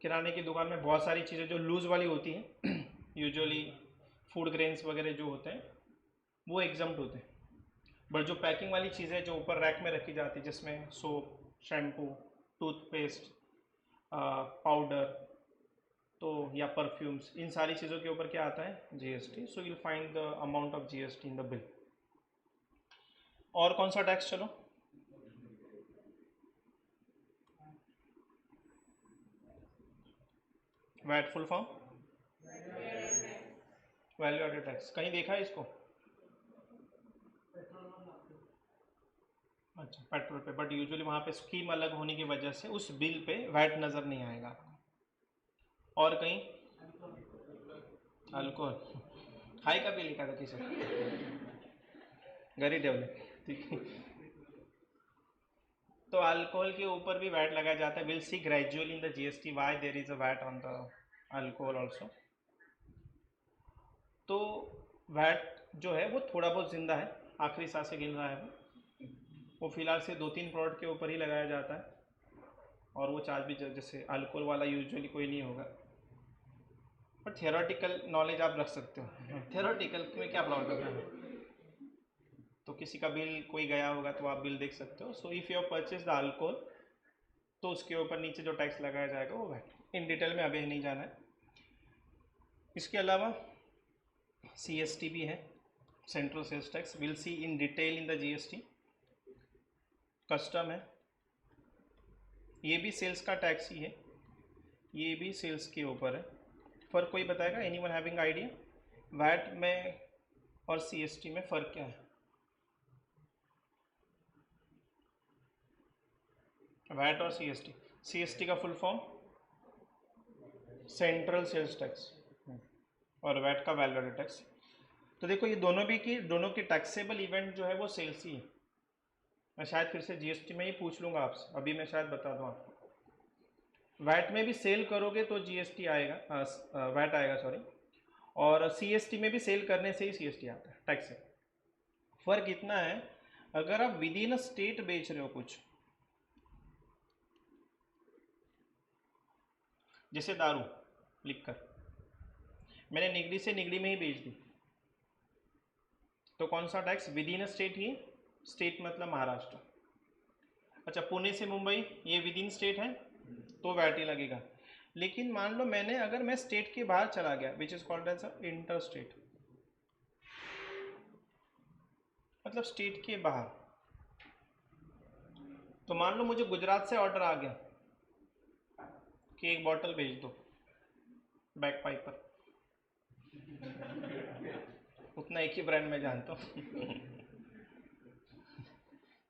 किराने की दुकान में बहुत सारी चीज़ें जो लूज़ वाली होती हैं यूजुअली फूड ग्रेन्स वगैरह जो होते हैं वो एग्जम्प्ट होते हैं, बट जो पैकिंग वाली चीज़ें जो ऊपर रैक में रखी जाती है, जिसमें सोप, शैम्पू, टूथपेस्ट, पाउडर, तो या परफ्यूम्स, इन सारी चीज़ों के ऊपर क्या आता है, GST. So you find the amount of GST in the bill. और कौन सा टैक्स, चलो VAT full form, value added tax कहीं देखा है इसको? अच्छा, पेट्रोल पे, बट यूजुअली वहाँ पे स्कीम अलग होने की वजह से उस बिल पे वैट नज़र नहीं आएगा आपको। और कहीं अल्कोहल हाई का भी लिखा था किसी गरी डेवलप, ठीक है। तो अल्कोहल के ऊपर भी वैट लगाया जाता है। Will see gradually in the GST why there is a VAT on the alcohol also. तो वैट जो है वो थोड़ा बहुत जिंदा है, आखिरी सांसें गिन रहा है वो फिलहाल से 2-3 प्रोडक्ट के ऊपर ही लगाया जाता है, और वो चार्ज भी जैसे अल्कोहल वाला यूजुअली कोई नहीं होगा। बट थियोरेटिकल नॉलेज आप रख सकते हो। थियोरेटिकल में क्या प्रॉब्लम है, तो किसी का बिल कोई गया होगा तो आप बिल देख सकते हो। So if you purchase the alcohol तो उसके ऊपर नीचे जो टैक्स लगाया जाएगा वो वैट। इन डिटेल में अभी नहीं जाना है। इसके अलावा CST भी है, central sales tax, will see in detail in the GST। Custom है, ये भी सेल्स का टैक्स ही है, ये भी सेल्स के ऊपर है। फ़र्क कोई बताएगा? एनीवन हैविंग आइडिया वैट में और CST में फ़र्क क्या है? वैट और CST का full form central sales tax, और वैट का वैल्यू एडेड टैक्स। तो देखो ये दोनों की टैक्सेबल इवेंट जो है वो सेल्स ही है। मैं शायद फिर से GST में ही पूछ लूँगा आपसे, अभी मैं शायद बता दूँ आपको। वैट में भी सेल करोगे तो GST आएगा, वैट आएगा सॉरी, और CST में भी सेल करने से ही CST आता है, टैक्स है। फ़र्क इतना है, अगर आप विद इन अ स्टेट बेच रहे हो कुछ, जैसे दारू लिखकर मैंने निगड़ी से निगड़ी में ही बेच दी, तो कौन सा tax? With in a state he, state मतलब महाराष्ट्र। अच्छा, पुणे से मुंबई ये विद इन स्टेट है तो वैट ही लगेगा। लेकिन मान लो अगर मैं स्टेट के बाहर चला गया, which is called as inter state, मतलब स्टेट के बाहर, तो मान लो मुझे गुजरात से ऑर्डर आ गया कि एक बॉटल भेज दो बैक पाइपर, उतना एक ही ब्रँड में जानता हूँ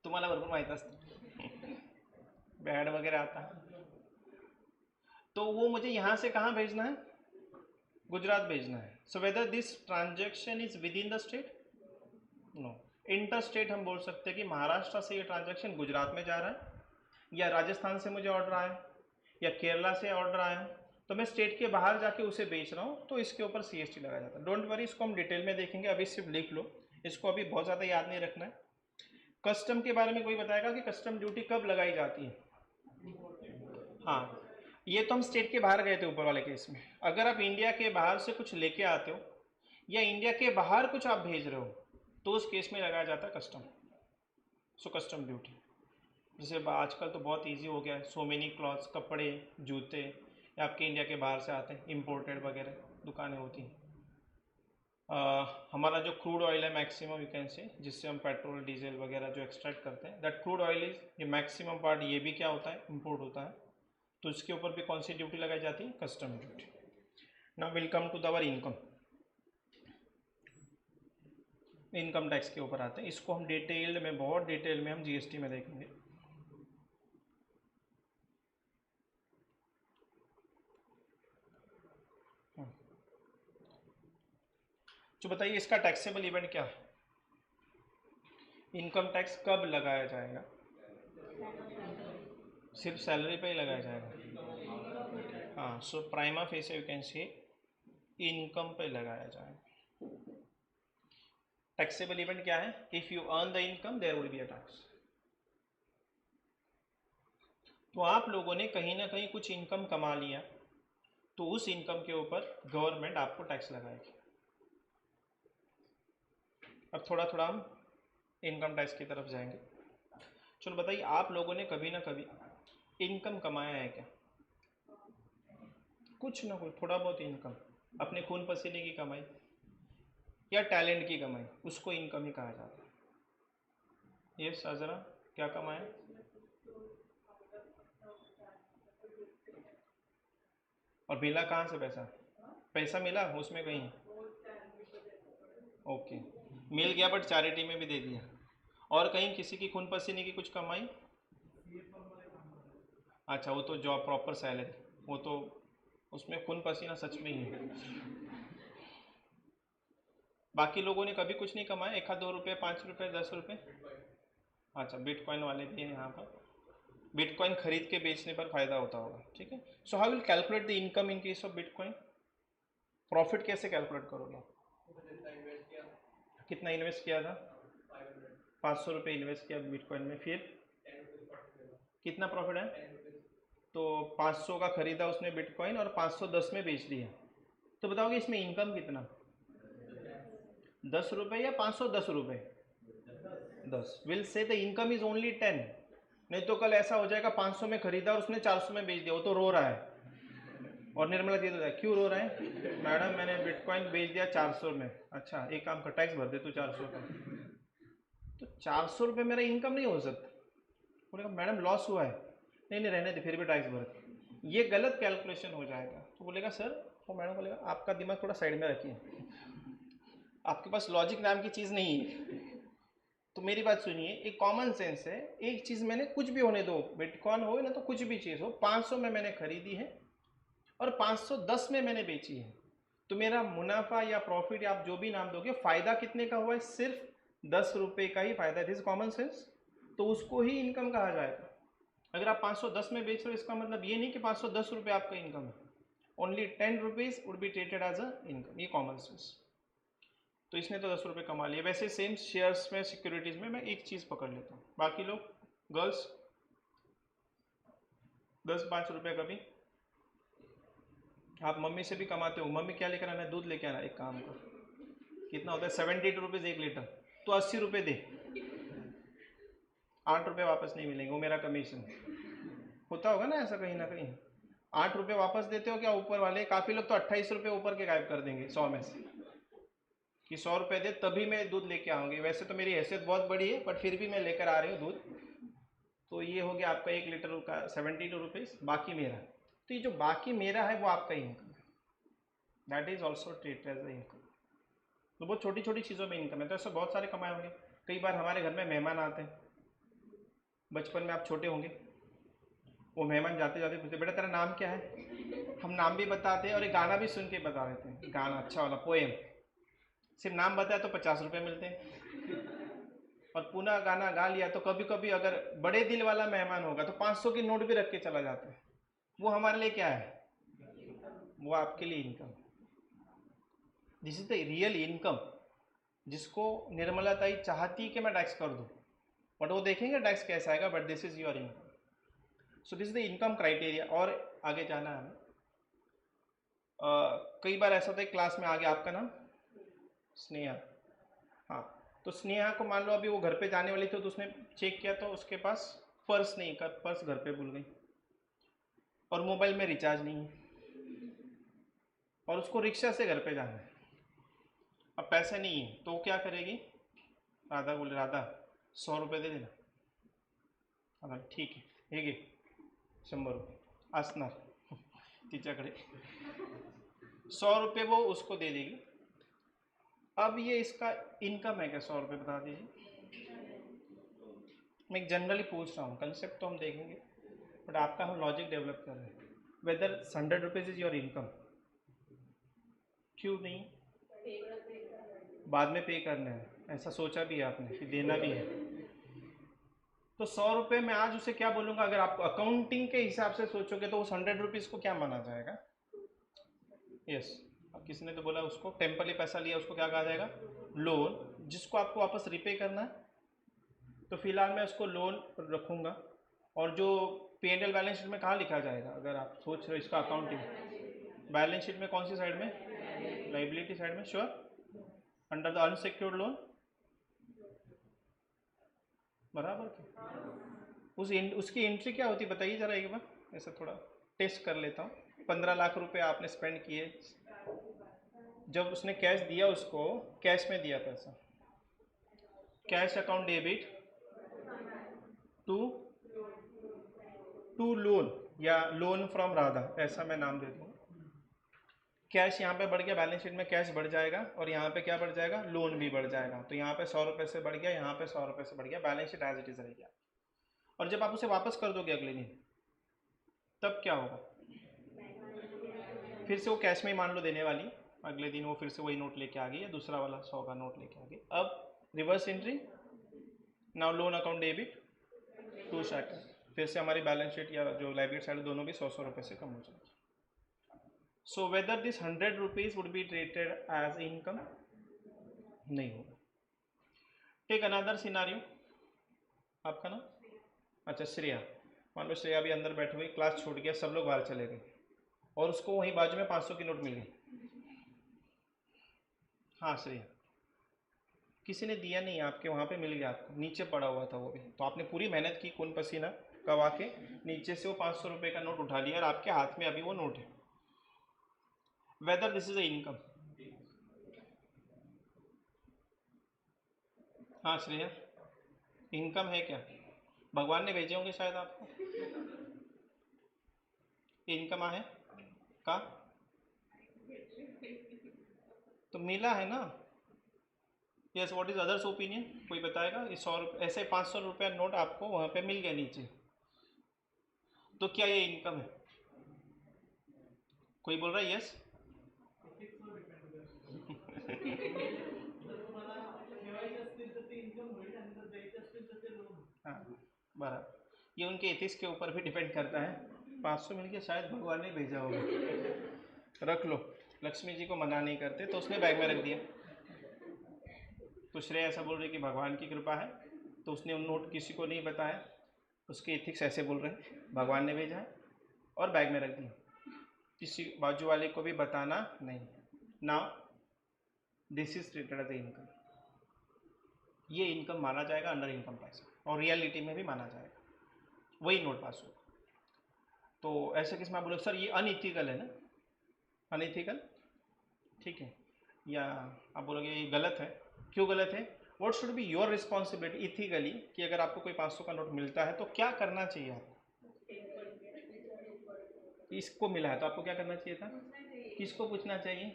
तुम्हाला भरपूर माहीत असतं बॅड वगैरह आता, तो वो मुझे यहाँ से कहाँ भेजना है? गुजरात भेजना है। So whether this transaction is within the state? No. Inter state हम बोल सकते हैं कि महाराष्ट्र से ये ट्रांजैक्शन गुजरात में जा रहा है, या राजस्थान से मुझे ऑर्डर आया, या केरला से ऑर्डर आया, तो मैं स्टेट के बाहर जाके उसे बेच रहा हूँ, तो इसके ऊपर CST लगाया जाता है। डोंट वरी, इसको हम डिटेल में देखेंगे, अभी सिर्फ लिख लो, इसको अभी बहुत ज़्यादा याद नहीं रखना है। कस्टम के बारे में कोई बताएगा कि कस्टम ड्यूटी कब लगाई जाती है? हाँ, ये तो हम स्टेट के बाहर गए थे ऊपर वाले केस में। अगर आप इंडिया के बाहर से कुछ लेके आते हो या इंडिया के बाहर कुछ आप भेज रहे हो, तो उस केस में लगाया जाता है कस्टम। सो कस्टम ड्यूटी, जैसे आजकल तो बहुत इजी हो गया है, सो मेनी क्लॉथ्स, कपड़े, जूते आपके इंडिया के बाहर से आते हैं, इम्पोर्टेड वगैरह दुकानें होती हैं। हमारा जो क्रूड ऑयल है मैक्सिमम यू कैन से, जिससे हम पेट्रोल डीजल वगैरह जो एक्सट्रैक्ट करते हैं, दैट क्रूड ऑयल इज, ये मैक्सिमम पार्ट ये भी क्या होता है? इम्पोर्ट होता है। तो इसके ऊपर भी कौन सी ड्यूटी लगाई जाती है? Custom duty. Now will come to the other income. Income tax के ऊपर आते हैं, इसको हम डिटेल्ड में, बहुत डिटेल में हम GST में देखेंगे। तो बताइए इसका टैक्सेबल इवेंट क्या है? इनकम टैक्स कब लगाया जाएगा? सिर्फ सैलरी पे ही लगाया जाएगा? हाँ, so prima facie you can say income पे लगाया जाएगा। टैक्सेबल इवेंट क्या है? If you earn the income there will be a tax. तो आप लोगों ने कहीं ना कहीं कुछ इनकम कमा लिया, तो उस इनकम के ऊपर गवर्नमेंट आपको टैक्स लगाएगी। अब थोड़ा थोड़ा हम इनकम टैक्स की तरफ जाएंगे। चलो बताइए, आप लोगों ने कभी ना कभी इनकम कमाया है क्या? कुछ ना कुछ थोड़ा बहुत इनकम, अपने खून पसीने की कमाई या टैलेंट की कमाई, उसको इनकम ही कहा जाता है। ये साजरा क्या कमाया? और मिला कहाँ से पैसा? पैसा मिला उसमें कहीं? ओके, मिल गया बट चैरिटी में भी दे दिया। और कहीं किसी की खून पसीने की कुछ कमाई? अच्छा, वो तो जॉब प्रॉपर सैलरी, वो तो उसमें खून पसीना सच में ही है। बाकी लोगों ने कभी कुछ नहीं कमाया, 1-2 रुपये, 5 रुपये, 10 रुपये? अच्छा, बिटकॉइन वाले भी हैं यहाँ पर। बिटकॉइन खरीद के बेचने पर फायदा होता होगा, ठीक है। So how will calculate the income in case of bitcoin? Profit कैसे कैलकुलेट करोगे? कितना इन्वेस्ट किया था? 500 रुपये इन्वेस्ट किया बिटकॉइन में, फिर कितना प्रॉफिट है? तो 500 का खरीदा उसने बिटकॉइन और 510 में बेच दिया, तो बताओगे इसमें इनकम कितना? 10 रुपये या 510 रुपये? 10। Will say the income is only 10। नहीं तो कल ऐसा हो जाएगा 500 में खरीदा और उसने 400 में बेच दिया, वो तो रो रहा है। और निर्मला दे दो, क्यों रो रहा है? मैडम मैंने बिटकॉइन बेच दिया 400 में। अच्छा, एक काम कर, टैक्स भर दे तू 400 का। तो 400 रुपये मेरा इनकम नहीं हो सकता। बोलेगा मैडम लॉस हुआ है। नहीं नहीं, रहने दे, फिर भी टैक्स भर। ये गलत कैलकुलेशन हो जाएगा। तो बोलेगा सर, वो मैडम बोलेगा आपका दिमाग थोड़ा साइड में रखिए, आपके पास लॉजिक नाम की चीज़ नहीं है। तो मेरी बात सुनिए, एक कॉमन सेंस है। एक चीज़ मैंने, कुछ भी होने दो, बिटकॉइन हो ना तो कुछ भी चीज़ हो, 500 में मैंने खरीदी है और 510 में मैंने बेची है, तो मेरा मुनाफा या प्रॉफिट या आप जो भी नाम दोगे, फायदा कितने का हुआ है? सिर्फ 10 रुपये का ही फायदा। दिस कॉमन सेंस, तो उसको ही इनकम कहा जाएगा। अगर आप 510 में बेच रहे हो, इसका मतलब ये नहीं कि 510 रुपये आपका इनकम है। Only 10 rupees would be treated as a income. ये कॉमन सेंस। तो इसने तो 10 रुपये कमा लिए। वैसे सेम शेयर्स में, सिक्योरिटीज़ में मैं एक चीज़ पकड़ लेता हूँ। बाकी लोग, गर्ल्स, 10-5 रुपये कभी? आप मम्मी से भी कमाते हो, मम्मी क्या लेकर आना है? दूध लेके आना। एक काम कर, कितना होता है? 72 रुपीज़ 1 लीटर, तो 80 रुपये दे, 8 रुपये वापस नहीं मिलेंगे, वो मेरा कमीशन। होता होगा ना ऐसा कहीं ना कहीं। 8 रुपये वापस देते हो क्या ऊपर वाले? काफ़ी लोग तो 28 रुपये ऊपर के गायब कर देंगे 100 में से, कि 100 रुपये दे तभी मैं दूध लेके आऊँगी। वैसे तो मेरी हैसियत बहुत बड़ी है, बट फिर भी मैं लेकर आ रही हूँ दूध। तो ये हो गया आपका 1 लीटर का 72 रुपीज़, बाकी मेरा। तो ये जो बाकी मेरा है वो आपका इनकम है, that is also treated as income. तो बहुत छोटी छोटी चीज़ों में इनकम है। तो ऐसे बहुत सारे कमाए होंगे। कई बार हमारे घर में मेहमान आते हैं, बचपन में आप छोटे होंगे, वो मेहमान जाते जाते पूछते बेटा तेरा नाम क्या है? हम नाम भी बताते हैं और एक गाना भी सुन के बता देते हैं, गाना अच्छा वाला पोएम। सिर्फ नाम बताया तो 50 रुपये मिलते हैं, और पूरा गाना गा लिया तो कभी कभी अगर बड़े दिल वाला मेहमान होगा तो 500 की नोट भी रख के चला जाता है। वो हमारे लिए क्या है? वो आपके लिए income. This is the real income, जिसको निर्मला ताई चाहती है कि मैं टैक्स कर दूँ, बट वो देखेंगे टैक्स कैसा आएगा, but this is your income. So this is the income criteria. और आगे जाना है हमें। कई बार ऐसा होता है क्लास में, आगे आपका नाम? स्नेहा। हाँ, तो स्नेहा को मान लो अभी वो घर पे जाने वाली थी, तो उसने चेक किया तो उसके पास पर्स नहीं, का पर्स घर पे भूल गई, और मोबाइल में रिचार्ज नहीं है, और उसको रिक्शा से घर पे जाना है। अब पैसे नहीं है तो वो क्या करेगी? राधा बोले राधा 100 रुपये दे देना। हाँ ठीक है, हे घे 100 रुपये असणार तिच्याकडे। 100 रुपये वो उसको दे देगी। अब ये इसका इनकम है क्या? 100 रुपये, बता दीजिए। मैं एक जनरली पूछ रहा हूँ, कंसेप्ट तो हम देखेंगे, बट आपका हम लॉजिक डेवलप कर रहे हैं। Whether 100 rupees is your income? क्यों नहीं? बाद में पे करना है, ऐसा सोचा भी है आपने कि देना भी है। तो 100 रुपये में आज उसे क्या बोलूँगा? अगर आप अकाउंटिंग के हिसाब से सोचोगे तो उस 100 रुपीज़ को क्या माना जाएगा? यस, अब किसी ने तो बोला उसको टेम्पररी पैसा लिया, उसको क्या कहा जाएगा? लोन, जिसको आपको वापस रिपे करना है। तो फिलहाल मैं उसको लोन रखूँगा। और जो P&L बैलेंस शीट में कहाँ लिखा जाएगा? अगर आप सोच रहे हो इसका अकाउंटिंग, बैलेंस शीट में कौन सी साइड में? लाइबिलिटी साइड में। Sure, under the unsecured loan, बराबर क्या? उसकी एंट्री क्या होती बताइए ज़रा एक बार, ऐसा थोड़ा टेस्ट कर लेता हूँ। 15 लाख रुपए आपने स्पेंड किए, जब उसने कैश दिया, उसको कैश में दिया पैसा, cash account debit to to loan, या लोन फ्रॉम राधा, ऐसा मैं नाम दे दूँगा। कैश यहाँ पे बढ़ गया, बैलेंस शीट में कैश बढ़ जाएगा, और यहाँ पे क्या बढ़ जाएगा, लोन भी बढ़ जाएगा। तो यहाँ पे 100 रुपये से बढ़ गया, यहाँ पे 100 रुपये से बढ़ गया, balance sheet as it is रह गया। और जब आप उसे वापस कर दोगे अगले दिन, तब क्या होगा, फिर से वो कैश में ही मान लो देने वाली, अगले दिन वो फिर से वही नोट लेके आ गई, या दूसरा वाला 100 का नोट लेके आ गई। अब reverse entry, now loan account debit to set, फिर से हमारी बैलेंस शीट या जो लाइबिलिटी साइड दोनों भी 100 रुपये से कम हो जाएगी। So whether this 100 rupees would be treated as income, नहीं होगा। टेक अनदर सिनारियो, आपका ना, अच्छा श्रेया, मान लो श्रेया भी अंदर बैठी हुई, क्लास छूट गया, सब लोग बाहर चले गए, और उसको वहीं बाजू में 500 की नोट मिल गई। हाँ श्रेया, किसी ने दिया नहीं, आपके वहाँ पे मिल गया, आपको नीचे पड़ा हुआ था वो भी, तो आपने पूरी मेहनत की, खून पसीना कवा के नीचे से वो 500 रुपये का नोट उठा लिया, और आपके हाथ में अभी वो नोट है। Weather this is a income. हाँ श्रेया, इनकम है क्या, भगवान ने भेजे होंगे शायद आपको, इनकम है का, तो मिला है ना। Yes, what is others opinion, कोई बताएगा। ये 100 ऐसे 500 रुपया नोट आपको वहाँ पे मिल गया नीचे, तो क्या ये इनकम है, कोई बोल रहा है यस। हाँ बराबर, ये उनके एथिक्स के ऊपर भी डिपेंड करता है। 500 मिल गया, शायद भगवान ने भेजा होगा, रख लो। लक्ष्मी जी को मना नहीं करते, तो उसने बैग में रख दिया। तो श्रेय ऐसा बोल रही कि भगवान की कृपा है, तो उसने उन नोट किसी को नहीं बताया, उसके एथिक्स ऐसे बोल रहे हैं भगवान ने भेजा है, और बैग में रख दिया, किसी बाजू वाले को भी बताना नहीं। Now this is treated as income, ये इनकम माना जाएगा अंडर इनकम टैक्स, और रियलिटी में भी माना जाएगा, वही नोट पास होगा। तो ऐसे किस में आप बोलो सर ये अनइथिकल है ना, अनइथिकल, ठीक है, या आप बोलोगे ये गलत है, क्यों गलत है, what should be your responsibility ethically, कि अगर आपको कोई 500 का नोट मिलता है तो क्या करना चाहिए आपको, इसको मिला है तो आपको क्या करना चाहिए था, किसको पूछना चाहिए,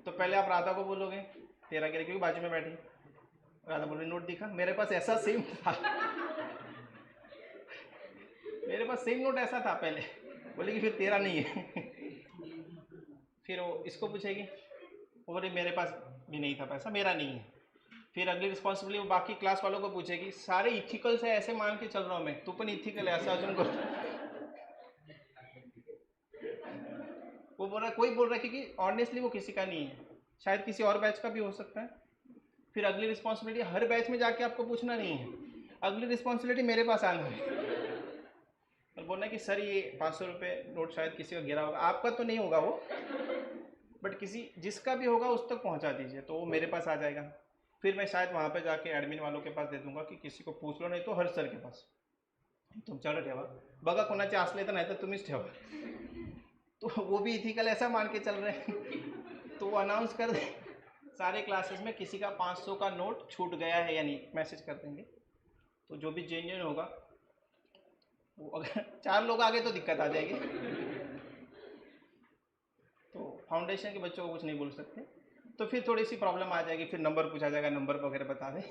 तो पहले आप राधा को बोलोगे, तेरा गिर क्योंकि बाजू में बैठी, राधा बोल रही नोट दिखा, मेरे पास ऐसा सेम था, मेरे पास सेम नोट ऐसा था पहले, बोलेगी फिर तेरा नहीं है। फिर वो इसको पूछेगी, वो बोले मेरे पास भी नहीं था पैसा, मेरा नहीं है। फिर अगली रिस्पॉन्सिबिलिटी वो बाकी क्लास वालों को पूछेगी, सारे इथिकल से ऐसे मान के चल रहा हूँ मैं, तू पण इथिकल है ऐसा अजून को, वो बोल रहा है, कोई बोल रहा है क्योंकि ऑनेस्टली वो किसी का नहीं है, शायद किसी और बैच का भी हो सकता है। फिर अगली रिस्पॉन्सिबिलिटी हर बैच में जाके आपको पूछना नहीं है, अगली रिस्पॉन्सिबिलिटी मेरे पास आना है और बोलना है कि सर ये 500 रुपये नोट शायद किसी का गिरा होगा, आपका तो नहीं होगा वो, बट किसी जिसका भी होगा उस तक पहुंचा दीजिए, तो वो मेरे पास आ जाएगा। फिर मैं शायद वहाँ पे जाके एडमिन वालों के पास दे दूंगा कि किसी को पूछ लो, नहीं तो हर सर के पास, तुमच्याकडे ठेवा बघा, कोणाचे असले तर, नाही तर तुम्हीच ठेवा। तो वो भी इथिकल ऐसा मान के चल रहे हैं, तो वो अनाउंस कर दे सारे क्लासेस में, किसी का 500 का नोट छूट गया है या नहीं, मैसेज कर देंगे, तो जो भी जेन्युइन होगा वो, अगर 4 लोग आ गए तो दिक्कत आ जाएगी। तो फाउंडेशन के बच्चों को कुछ नहीं बोल सकते, तो फिर थोड़ी सी प्रॉब्लम आ जाएगी, फिर नंबर पूछा जाएगा, नंबर वगैरह बता दें,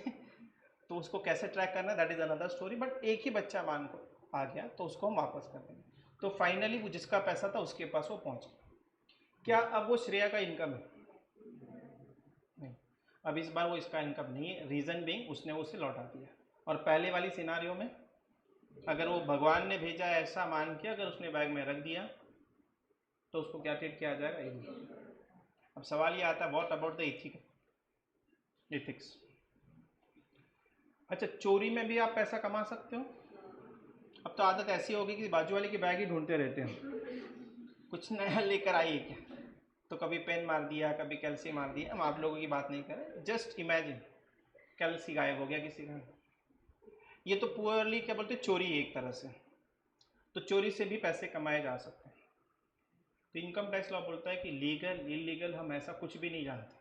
तो उसको कैसे ट्रैक करना that is another story, but एक ही बच्चा मान को आ गया तो उसको हम वापस कर देंगे, तो फाइनली वो जिसका पैसा था उसके पास वो पहुँच गया। क्या अब वो श्रेया का इनकम है, नहीं, अब इस बार वो इसका इनकम नहीं है, रीज़न बीइंग उसने उसे लौटा दिया। और पहले वाली सिनारियो में अगर वो भगवान ने भेजा ऐसा मान के अगर उसने बैग में रख दिया तो उसको क्या ट्रीट किया जाएगा। अब सवाल ये आता है व्हाट अबाउट द एथिक्स। अच्छा, चोरी में भी आप पैसा कमा सकते हो, अब तो आदत ऐसी होगी कि बाजू वाले की बैग ही ढूंढते रहते हैं, कुछ नया लेकर आइए क्या, तो कभी पेन मार दिया, कभी कैल्सी मार दिया, हम आप लोगों की बात नहीं करें, जस्ट इमेजिन कैल्सी गायब हो गया किसी का, ये तो पुअरली क्या बोलते हैं, चोरी है एक तरह से, तो चोरी से भी पैसे कमाए जा सकते हैं। तो इनकम टैक्स लॉ बोलता है कि लीगल इलीगल हम ऐसा कुछ भी नहीं जानते,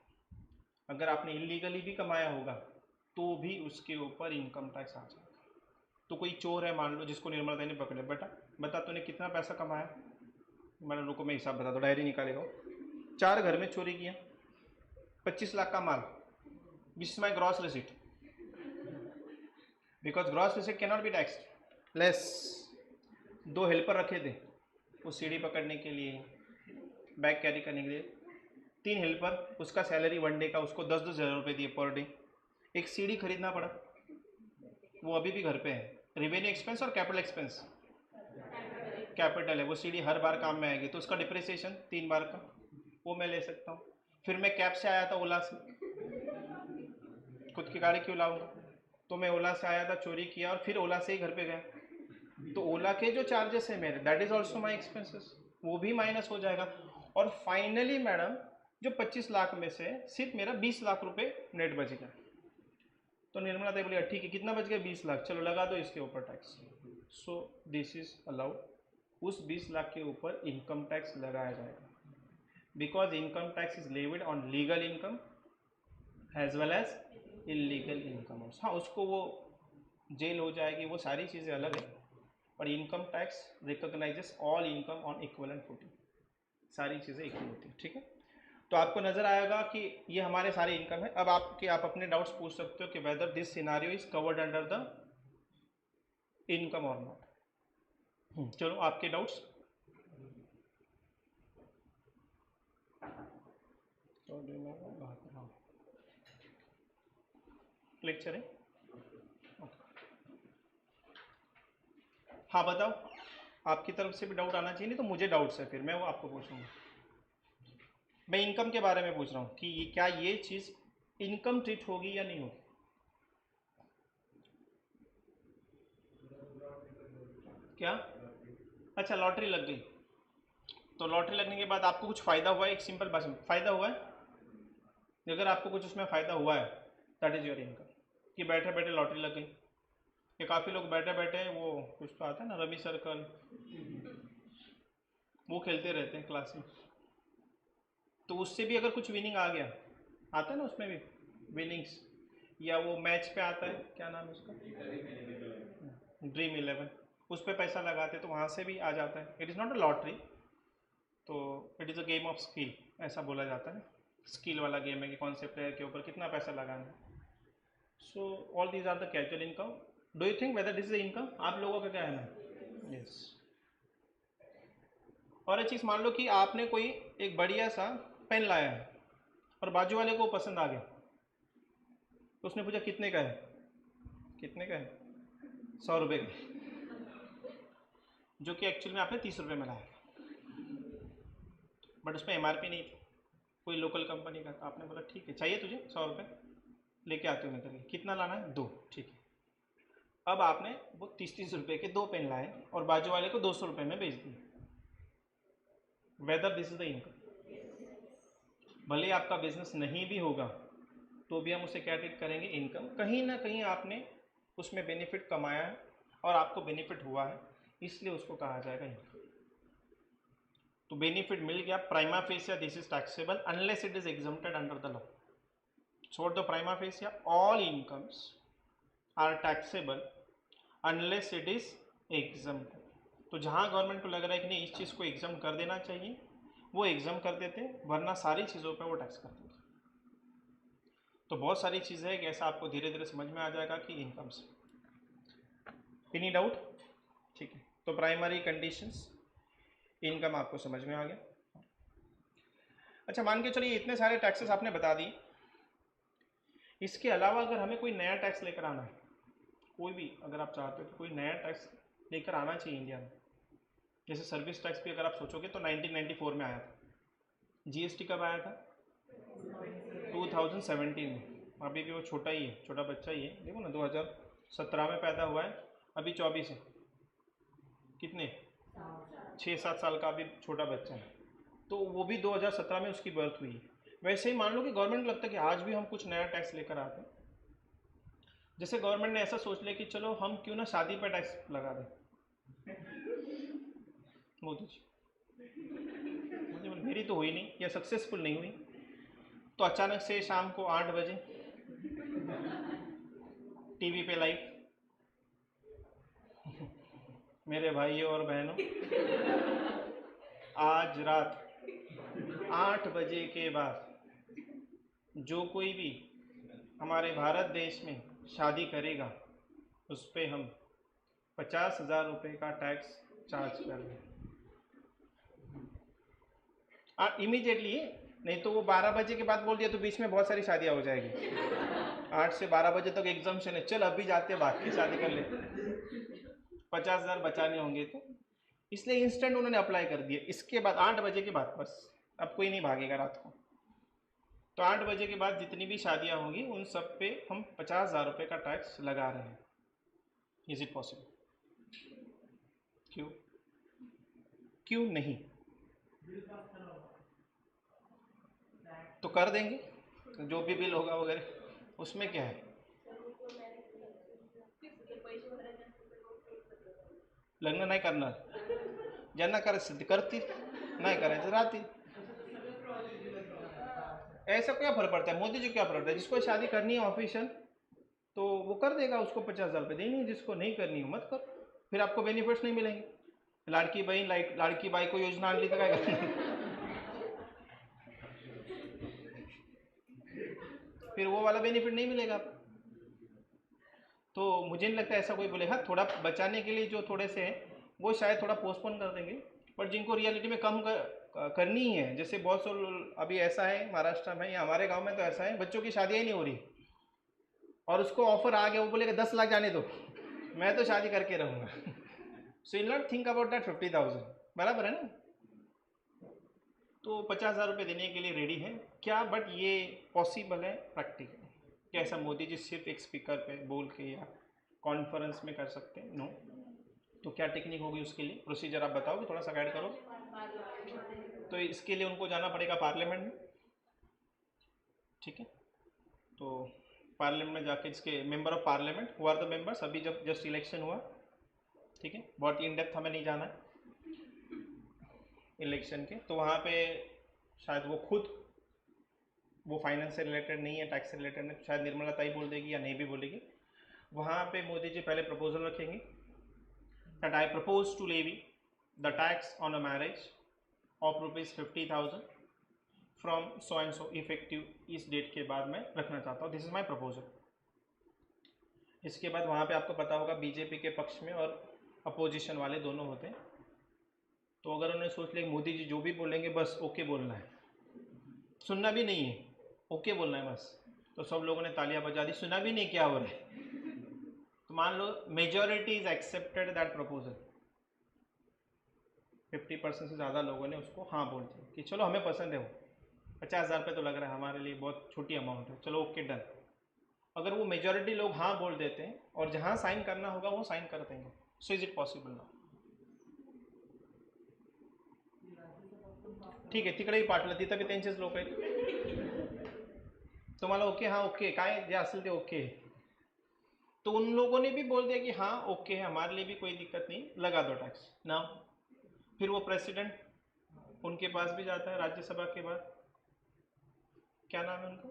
अगर आपने इलीगली भी कमाया होगा तो भी उसके ऊपर इनकम टैक्स आ जाएगा। तो कोई चोर है मान लो, जिसको निर्मला ने पकड़े, बेटा बता तूने कितना पैसा कमाया, मैंने रुको मैं हिसाब बता दो, डायरी निकालेगा। 4 घर में चोरी किया, 25 लाख का माल, this is my gross receipt, because gross receipt can not be taxed. Less 2 helper रखे थे वो सीढ़ी पकड़ने के लिए, बैग कैरी करने के लिए, 3 हेल्पर, उसका सैलरी 1 डे का उसको 10-10 हज़ार रुपये दिए पर डे। एक सीढ़ी खरीदना पड़ा, वो अभी भी घर पे है। रेवेन्यू एक्सपेंस और कैपिटल एक्सपेंस, कैपिटल है, वो सीढ़ी हर बार काम में आएगी, तो उसका डिप्रिसिएशन 3 बार का वो मैं ले सकता हूँ। फिर मैं कैब से आया था ओला से, खुद की गाड़ी क्यों लाऊंगा, तो मैं ओला से आया था, चोरी किया और फिर ओला से ही घर पे गया, तो ओला के जो चार्जेस है मेरे, that is also my expenses, वो भी माइनस हो जाएगा। और फाइनली मैडम जो 25 लाख में से सिर्फ मेरा 20 लाख रुपए नेट बच गया। तो निर्मला देवी बोली ठीक है, कितना बच गया, 20 लाख, चलो लगा दो इसके ऊपर tax. So this is allowed, उस 20 लाख के ऊपर इनकम टैक्स लगाया जाएगा, because income tax is levied on legal income as well as illegal income. हाँ, उसको वो जेल हो जाएगी, वो सारी चीज़ें अलग है, और income tax recognises all income on equivalent footing, सारी चीज़ें इक्वल होती है। ठीक है, तो आपको नजर आएगा कि ये हमारे सारे इनकम है। अब आप अपने डाउट्स पूछ सकते हो कि whether this scenario is covered under the income और नॉट। चलो आपके डाउट्स। लेक्चर है, हाँ बताओ, आपकी तरफ से भी डाउट आना चाहिए, नहीं तो मुझे डाउट्स है फिर मैं वो आपको पूछूंगा। मैं इनकम के बारे में पूछ रहा हूँ कि क्या ये चीज़ इनकम ट्रीट होगी या नहीं होगी। क्या, अच्छा लॉटरी लग गई, तो लॉटरी लगने के बाद आपको कुछ फ़ायदा हुआ है, एक सिंपल बात, फ़ायदा हुआ है, अगर आपको कुछ उसमें फ़ायदा हुआ है दैट इज़ योर इनकम, कि बैठे बैठे लॉटरी लग गई। कि काफ़ी लोग बैठे बैठे वो कुछ तो आता है ना, रवि सर्कल, वो खेलते रहते हैं क्लास में, तो उससे भी अगर कुछ विनिंग आ गया, आता है ना उसमें भी विनिंग्स, या वो मैच पे आता है, क्या नाम है उसका, ड्रीम 11, उस पर पैसा लगाते तो वहाँ से भी आ जाता है। It is not a lottery, तो it is a game of skill, ऐसा बोला जाता है, स्किल वाला गेम है कि कौन से प्लेयर के ऊपर कितना पैसा लगाना है। So all these are the casual income. Do you think whether this is income, आप लोगों का क्या है ना। यस, और एक चीज़ मान लो कि आपने कोई एक बढ़िया सा पेन लाया है और बाजू वाले को पसंद आ गया, तो उसने पूछा कितने का है, कितने का है, 100 रुपये का, जो कि एक्चुअल में आपने 30 रुपये में लाया, बट उसमें MRP नहीं थी, कोई लोकल कंपनी का, आपने बोला ठीक है चाहिए तुझे 100 रुपये, लेके आते हो निकल के, कितना लाना है, 2, ठीक है। अब आपने वो 30-30 रुपये के 2 पेन लाए और बाजू वाले को 200 रुपये में बेच दिए, weather this is the income. भले आपका बिजनेस नहीं भी होगा तो भी हम उसे क्या ट्रीट करेंगे, इनकम। कहीं ना कहीं आपने उसमें बेनिफिट कमाया है और आपको बेनिफिट हुआ है, इसलिए उसको कहा जाएगा इनकम। तो बेनिफिट मिल गया, prima facie this is taxable unless it is exempted under the law. छोड़ दो prima facie, all incomes are taxable unless it is exempted. तो जहाँ गवर्नमेंट को लग रहा है कि नहीं इस चीज़ को एग्जाम कर देना चाहिए, वो एग्जाम कर देते, वरना सारी चीज़ों पे वो टैक्स कर देते। तो बहुत सारी चीज़ें हैं, ऐसा आपको धीरे धीरे समझ में आ जाएगा कि इनकम से। एनी डाउट, ठीक है। तो प्राइमरी कंडीशंस, इनकम आपको समझ में आ गया। अच्छा मान के चलिए इतने सारे टैक्सेस आपने बता दिए, इसके अलावा अगर हमें कोई नया टैक्स लेकर आना है, कोई भी अगर आप चाहते हो कि कोई नया टैक्स लेकर आना चाहिए इंडिया में, जैसे सर्विस टैक्स भी अगर आप सोचोगे तो 1994 में आया था, GST कब आया था, 2017 में, अभी भी वो छोटा ही है, छोटा बच्चा ही है, देखो ना 2017 में पैदा हुआ है, अभी 24 है, कितने 6-7 साल का अभी छोटा बच्चा है, तो वो भी 2017 में उसकी बर्थ हुई है। वैसे ही मान लो कि गवर्नमेंट को लगता है कि आज भी हम कुछ नया टैक्स लेकर आते हैं, जैसे गवर्नमेंट ने ऐसा सोच लिया कि चलो हम क्यों ना शादी पर टैक्स लगा दें, मोदी जी, मेरी तो हुई नहीं या सक्सेसफुल नहीं हुई, तो अचानक से शाम को 8 बजे टीवी पे लाइव, मेरे भाइयों और बहनों आज रात 8 बजे के बाद जो कोई भी हमारे भारत देश में शादी करेगा उस पर हम 50,000 रुपये का टैक्स चार्ज कर रहे हैं। इमीडिएटली, नहीं तो वो 12 बजे के बाद बोल दिया तो बीच में बहुत सारी शादियां हो जाएगी। 8 से 12 बजे तक एग्जाम्शन है, चल अभी जाते बाकी शादी कर ले, 50,000 बचाने होंगे तो इसलिए इंस्टेंट उन्होंने अप्लाई कर दिया। इसके बाद 8 बजे के बाद बस अब कोई नहीं भागेगा रात को। तो 8 बजे के बाद जितनी भी शादियां होंगी उन सब पे हम 50,000 रुपये का टैक्स लगा रहे हैं। Is it possible? क्यों नहीं? तो कर देंगे, जो भी बिल होगा वगैरह, उसमें क्या है। लग्न नाही करणार, ज्यांना करायचं ते करतील, नाही करायचं राहतील। ऐसा क्या फर्क पड़ता है? मोदी जी क्या फर्क पड़ता है? जिसको शादी करनी है ऑफिशियल तो वो कर देगा, उसको 50,000 रुपये देंगे। जिसको नहीं करनी हो मत कर, फिर आपको बेनिफिट्स नहीं मिलेंगे। लाड़की बहन लाड़की बाई को योजना आणली तर काय करणार? फिर वो वाला बेनिफिट नहीं मिलेगा आपको। तो मुझे नहीं लगता ऐसा कोई बोलेगा। थोड़ा बचाने के लिए जो थोड़े से हैं वो शायद थोड़ा पोस्टपोन कर देंगे, पर जिनको रियलिटी में कम करनी है, जैसे बहुत से अभी ऐसा है महाराष्ट्र में या हमारे गांव में तो ऐसा है, बच्चों की शादियाँ ही नहीं हो रही और उसको ऑफर आ गया, वो बोलेगा 10 लाख जाने दो, मैं तो शादी करके रहूँगा। So you not think about that 50,000, बराबर है ना? तो 50,000 रुपये देने के लिए रेडी है क्या? बट ये पॉसिबल है प्रैक्टिकल? क्या ऐसा मोदी जी सिर्फ एक स्पीकर पे बोल के या कॉन्फ्रेंस में कर सकते हैं? नो। तो क्या टेक्निक होगी उसके लिए? प्रोसीजर आप बताओगे, थोड़ा सा गाइड करो। तो इसके लिए उनको जाना पड़ेगा पार्लियामेंट में, ठीक है? तो पार्लियामेंट में जाके इसके member of parliament, who are the members, अभी जब जस्ट इलेक्शन हुआ, ठीक है? बहुत इन डेप्थ हमें नहीं जाना है इलेक्शन के। तो वहाँ पे शायद वो खुद, वो फाइनेंस से रिलेटेड नहीं है, टैक्स से रिलेटेड नहीं, शायद निर्मला ताई बोल देगी या नहीं भी बोलेगी। वहाँ पे मोदी जी पहले प्रपोजल रखेंगे that I propose to levy the tax on a marriage of ₹50,000 from so and so effective इस डेट के बाद मैं रखना चाहता हूँ, दिस इज माई प्रपोजल। इसके बाद वहाँ पे आपको पता होगा बीजेपी के पक्ष में और अपोजिशन वाले दोनों होते हैं। तो अगर उन्होंने सोच लिया मोदी जी जो भी बोलेंगे बस ओके बोलना है, सुनना भी नहीं है, ओके बोलना है बस, तो सब लोगों ने तालियां बजा दी, सुना भी नहीं क्या हो रहा है। तो मान लो majority is accepted that proposal, 50% से ज़्यादा लोगों ने उसको हाँ बोल दिया कि चलो हमें पसंद है, वो 50,000 रुपये तो लग रहा है हमारे लिए बहुत छोटी अमाउंट है, चलो ओके डन। अगर वो मेजॉरिटी लोग हाँ बोल देते हैं और जहाँ साइन करना होगा वो साइन कर देंगे, so is it possible now? ठीक आहे, तिकडेही पाठवलं, तिथं बी त्यांचेच लोक आहेत। तुम्हाला ओके, हाँ ओके, काय जे असेल ते ओके। तो उन लोगों ने भी बोल दिया कि हाँ ओके है, हमारे लिए भी कोई दिक्कत नहीं, लगा दो टैक्स ना। फिर वो प्रेसिडेंट उनके पास भी जाता है राज्यसभा के बाद, क्या नाम है उनका,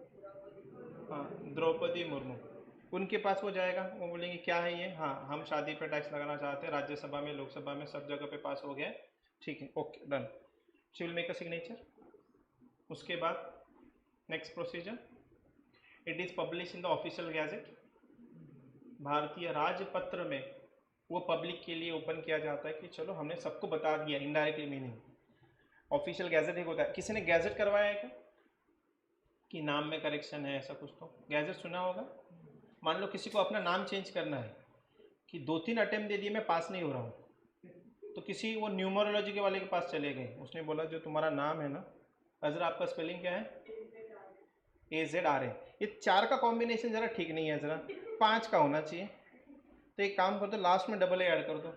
हाँ द्रौपदी मुर्मू, उनके पास वो जाएगा, वो बोलेंगे क्या है ये, हाँ हम शादी पर टैक्स लगाना चाहते हैं, राज्यसभा में लोकसभा में सब जगह पे पास हो गया, ठीक है okay done. She will make a signature. उसके बाद next procedure, it is publish in the official gazette, भारतीय राजपत्र में वो पब्लिक के लिए ओपन किया जाता है कि चलो हमने सबको बता दिया, इनडायरेक्टली मीनिंग। ऑफिशियल गैजेट एक होता है, किसी ने गैजेट करवाया है क्या कि नाम में करेक्शन है, ऐसा कुछ? तो गैजेट सुना होगा। मान लो किसी को अपना नाम चेंज करना है कि 2-3 अटेम्प्ट दे दिए मैं पास नहीं हो रहा हूँ, तो किसी वो न्यूमरोलॉजी के वाले के पास चले गए, उसने बोला जो तुम्हारा नाम है ना अजरा, आपका स्पेलिंग क्या है? AZRA। ये 4 का कॉम्बिनेशन ज़रा ठीक नहीं है, ज़रा 5 का होना चाहिए। तो एक काम कर दो, लास्ट में AA ऐड कर दो,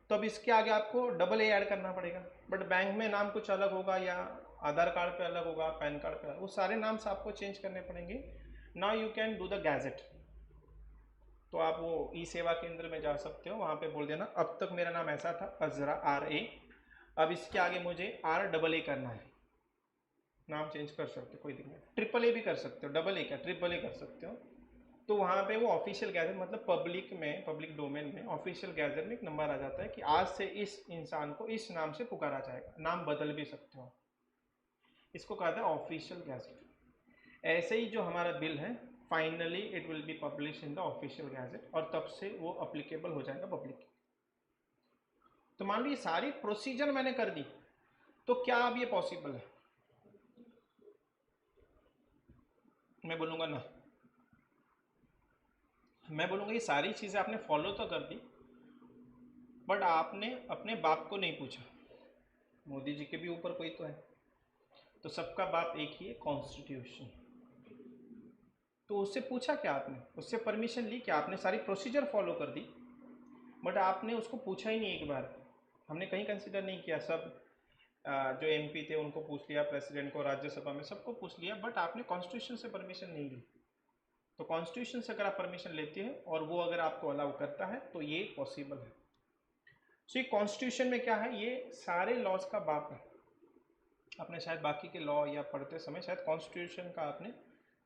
तो अब इसके आगे आपको AA ऐड करना पड़ेगा। बट बैंक में नाम कुछ अलग होगा या आधार कार्ड पे अलग होगा, पैन कार्ड पे अलग, वो सारे नाम से आपको चेंज करने पड़ेंगे। Now you can do the gadget. तो आप वो ई सेवा केंद्र में जा सकते हो, वहाँ पे बोल देना अब तक मेरा नाम ऐसा था अजरा RA, अब इसके आगे मुझे RAA करना है, नाम चेंज कर सकते हो, कोई दिक्कत नहीं। AAA भी कर सकते हो, AA क्या, AAA कर सकते हो। तो वहाँ पे वो ऑफिशियल गैजेट मतलब पब्लिक डोमेन में ऑफिशियल गैजेट में एक नंबर आ जाता है कि आज से इस इंसान को इस नाम से पुकारा जाएगा, नाम बदल भी सकते हो, इसको कहते हैं ऑफिशियल गैजेट। ऐसे ही जो हमारा बिल है finally it will be publish in the official gazette और तब से वो अप्लीकेबल हो जाएगा पब्लिक। तो मान लो ये सारी प्रोसीजर मैंने कर दी, तो क्या अब ये पॉसिबल है? मैं बोलूँगा ना, मैं बोलूँगा ये सारी चीज़ें आपने फॉलो तो कर दी, बट आपने अपने बाप को नहीं पूछा। मोदी जी के भी ऊपर कोई तो है, तो सबका बाप एक ही है, कॉन्स्टिट्यूशन। तो उससे पूछा क्या आपने? उससे परमिशन ली क्या? आपने सारी प्रोसीजर फॉलो कर दी, बट आपने उसको पूछा ही नहीं एक बार। हमने कहीं कंसिडर नहीं किया। सब जो एमपी थे उनको पूछ लिया, प्रेसिडेंट को, राज्यसभा में सबको पूछ लिया, बट आपने कॉन्स्टिट्यूशन से परमिशन नहीं ली। तो कॉन्स्टिट्यूशन से अगर आप परमिशन लेते हैं और वो अगर आपको अलाउ करता है तो ये पॉसिबल है। सो ये कॉन्स्टिट्यूशन में क्या है, ये सारे लॉज का बाप है। आपने शायद बाकी के लॉ या पढ़ते समय शायद कॉन्स्टिट्यूशन का आपने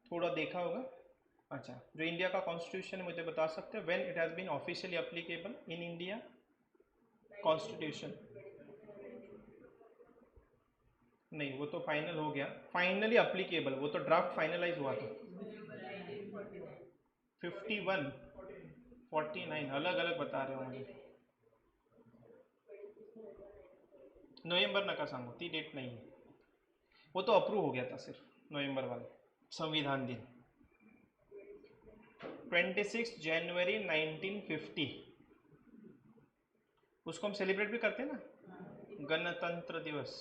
थोड़ा देखा होगा। अच्छा, जो इंडिया का कॉन्स्टिट्यूशन है मुझे बता सकते हैं when it has been officially applicable in India? Constitution नहीं, वो तो फाइनल हो गया, फाइनली अप्लीकेबल, वो तो ड्राफ्ट फाइनलाइज हुआ था। 51 49 अलग अलग बता रहे हो मुझे। नवंबर नका सांगू, ती डेट नहीं है, वो तो अप्रूव हो गया था सिर्फ नवंबर वाला संविधान दिन 26 जनवरी 1950। उसको हम सेलिब्रेट भी करते हैं ना, गणतंत्र दिवस,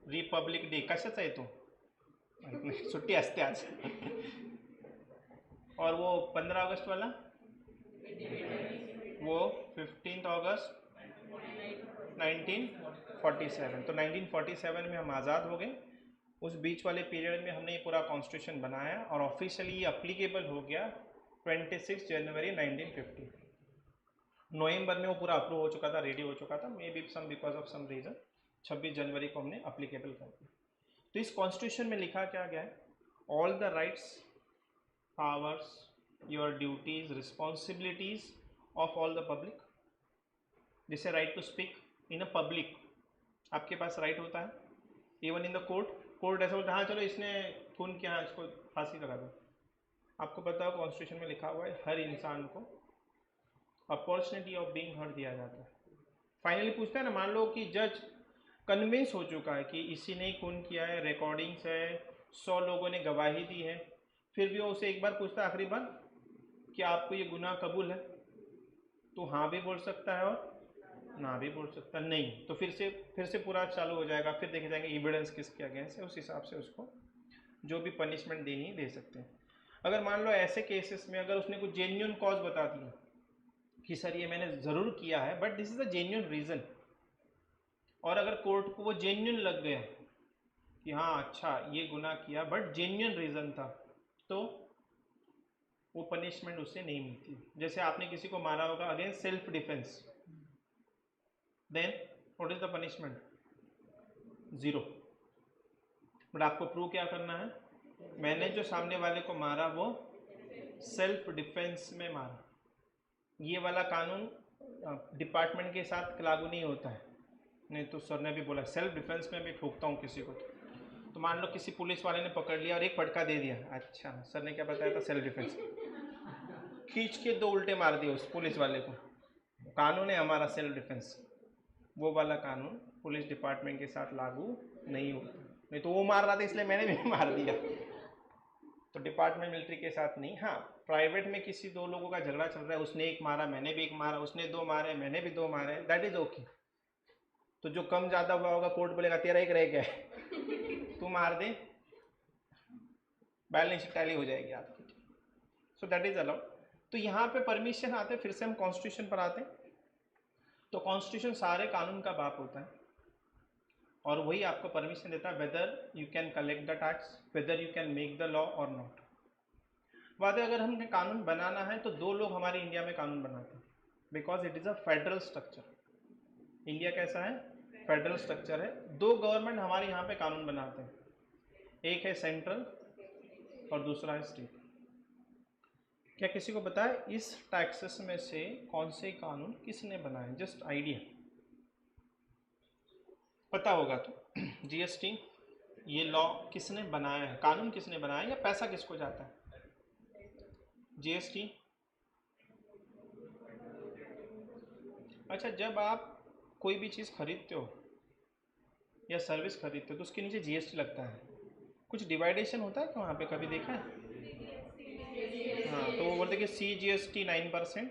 रिपब्लिक डे। कशाचा आहे तो? सुट्टी असते आज। और वो 15 अगस्त वाला, वो 15 अगस्त 1947। तो 1947 में हम आज़ाद हो गए। उस बीच वाले पीरियड में हमने ये पूरा कॉन्स्टिट्यूशन बनाया और ऑफिशियली ये अप्लीकेबल हो गया 26 जनवरी 1950। नवंबर में वो पूरा अप्रूव हो चुका था, रेडी हो चुका था, maybe some because of some reason 26 जनवरी को हमने अप्लीकेबल कर दिया। तो इस कॉन्स्टिट्यूशन में लिखा क्या गया है? All the rights, powers, your duties, responsibilities of all the public. जैसे right to speak in a public, आपके पास राइट होता है। Even in the court, court ऐसा बोलता है हाँ चलो इसने खून किया, इसको फांसी लगा दो। आपको पता हो कॉन्स्टिट्यूशन में लिखा हुआ है हर इंसान को अपॉर्चुनिटी ऑफ बीइंग हर्ड दिया जाता है। फाइनली पूछता है ना, मान लो कि जज कन्विंस हो चुका है कि इसी ने खून किया है, रिकॉर्डिंग्स है, 100 लोगों ने गवाही दी है, फिर भी वो उसे एक बार पूछता है आखिरी बार कि आपको ये गुनाह कबूल है, तो हाँ भी बोल सकता है और ना भी बोल सकता है। नहीं तो फिर से पूरा चालू हो जाएगा, फिर देखे जाएंगे एविडेंस किसके अगेंस्ट है, उस हिसाब से उसको जो भी पनिशमेंट देनी है दे सकते हैं। अगर मान लो ऐसे केसेस में अगर उसने कुछ जेन्युइन कॉज बता दिया कि सर ये मैंने ज़रूर किया है but this is a genuine reason, और अगर कोर्ट को वो जेन्युइन लग गया कि हाँ अच्छा ये गुनाह किया बट जेन्युइन रीज़न था, तो वो पनिशमेंट उससे नहीं मिलती। जैसे आपने किसी को मारा होगा against self defence, then what is the punishment? 0। But आपको प्रूव क्या करना है? मैंने जो सामने वाले को मारा वो सेल्फ डिफेंस में मारा। ये वाला कानून डिपार्टमेंट के साथ लागू नहीं होता है। नहीं तो सर ने भी बोला सेल्फ डिफेंस में भी ठोकता हूँ किसी को, तो मान लो किसी पुलिस वाले ने पकड़ लिया और एक फटका दे दिया, अच्छा सर ने क्या बताया था? Self defence. खींच के 2 उल्टे मार दिए उस पुलिस वाले को, कानून है हमारा सेल्फ डिफेंस। वो वाला कानून पुलिस डिपार्टमेंट के साथ लागू नहीं होता। नहीं तो वो मार रहा था इसलिए मैंने भी मार दिया, तो डिपार्टमेंट मिलिट्री के साथ नहीं। हाँ, प्राइवेट में किसी 2 लोगों का झगड़ा चल रहा है, उसने एक मारा मैंने भी एक मारा, उसने 2 मारे मैंने भी 2 मारे, दैट इज ओके। तो जो कम ज़्यादा हुआ होगा कोर्ट बोलेगा तेरा एक रह गया है, तू मार दे, बैलेंस टैली हो जाएगी आपकी। So that is allowed. तो यहाँ पे परमिशन आते, फिर से हम कॉन्स्टिट्यूशन पर आते हैं। तो कॉन्स्टिट्यूशन सारे कानून का बाप होता है और वही आपको परमिशन देता है whether you can collect the tax, whether you can make the law और नॉट। बात है अगर हमें कानून बनाना है तो 2 लोग हमारे इंडिया में कानून बनाते हैं, because it is a federal structure. India कैसा है? फेडरल स्ट्रक्चर है। 2 गवर्नमेंट हमारे यहाँ पे कानून बनाते हैं, एक है सेंट्रल और दूसरा है स्टेट। क्या किसी को पता है इस टैक्सेस में से कौन से कानून किसने बनाए? जस्ट आइडिया पता होगा तो। जीएसटी ये लॉ किसने बनाया है, कानून किसने बनाया, या पैसा किसको जाता है? जीएसटी। अच्छा, जब आप कोई भी चीज़ खरीदते हो या सर्विस खरीदते हो तो उसके नीचे जीएसटी लगता है, कुछ डिवाइडेशन होता है क्या वहाँ पे, कभी देखा है? हाँ, तो वो बोलते कि CGST 9%,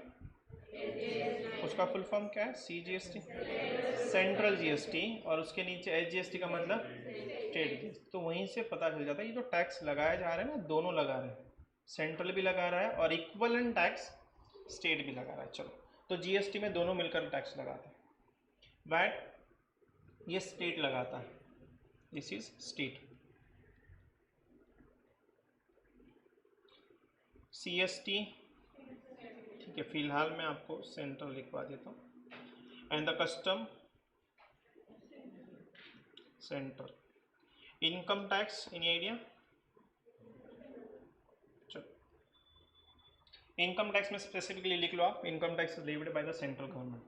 उसका फुल फॉर्म क्या है? CGST सेंट्रल जीएसटी, और उसके नीचे SGST का मतलब स्टेट जीएसटी। तो वहीं से पता चल जाता है ये जो टैक्स लगाया जा रहा है ना, दोनों लगा रहे हैं, सेंट्रल भी लगा रहा है और इक्वलेंट टैक्स स्टेट भी लगा रहा है। चलो, तो जीएसटी में दोनों मिलकर टैक्स लगाते हैं। वैट ये स्टेट लगाता है, दिस इज स्टेट। CST ठीक है, फिलहाल मैं आपको सेंट्रल लिखवा देता हूँ। And the custom central. Income tax, any idea? चलो, इनकम टैक्स में स्पेसिफिकली लिख लो आप, income tax is levied by the central government.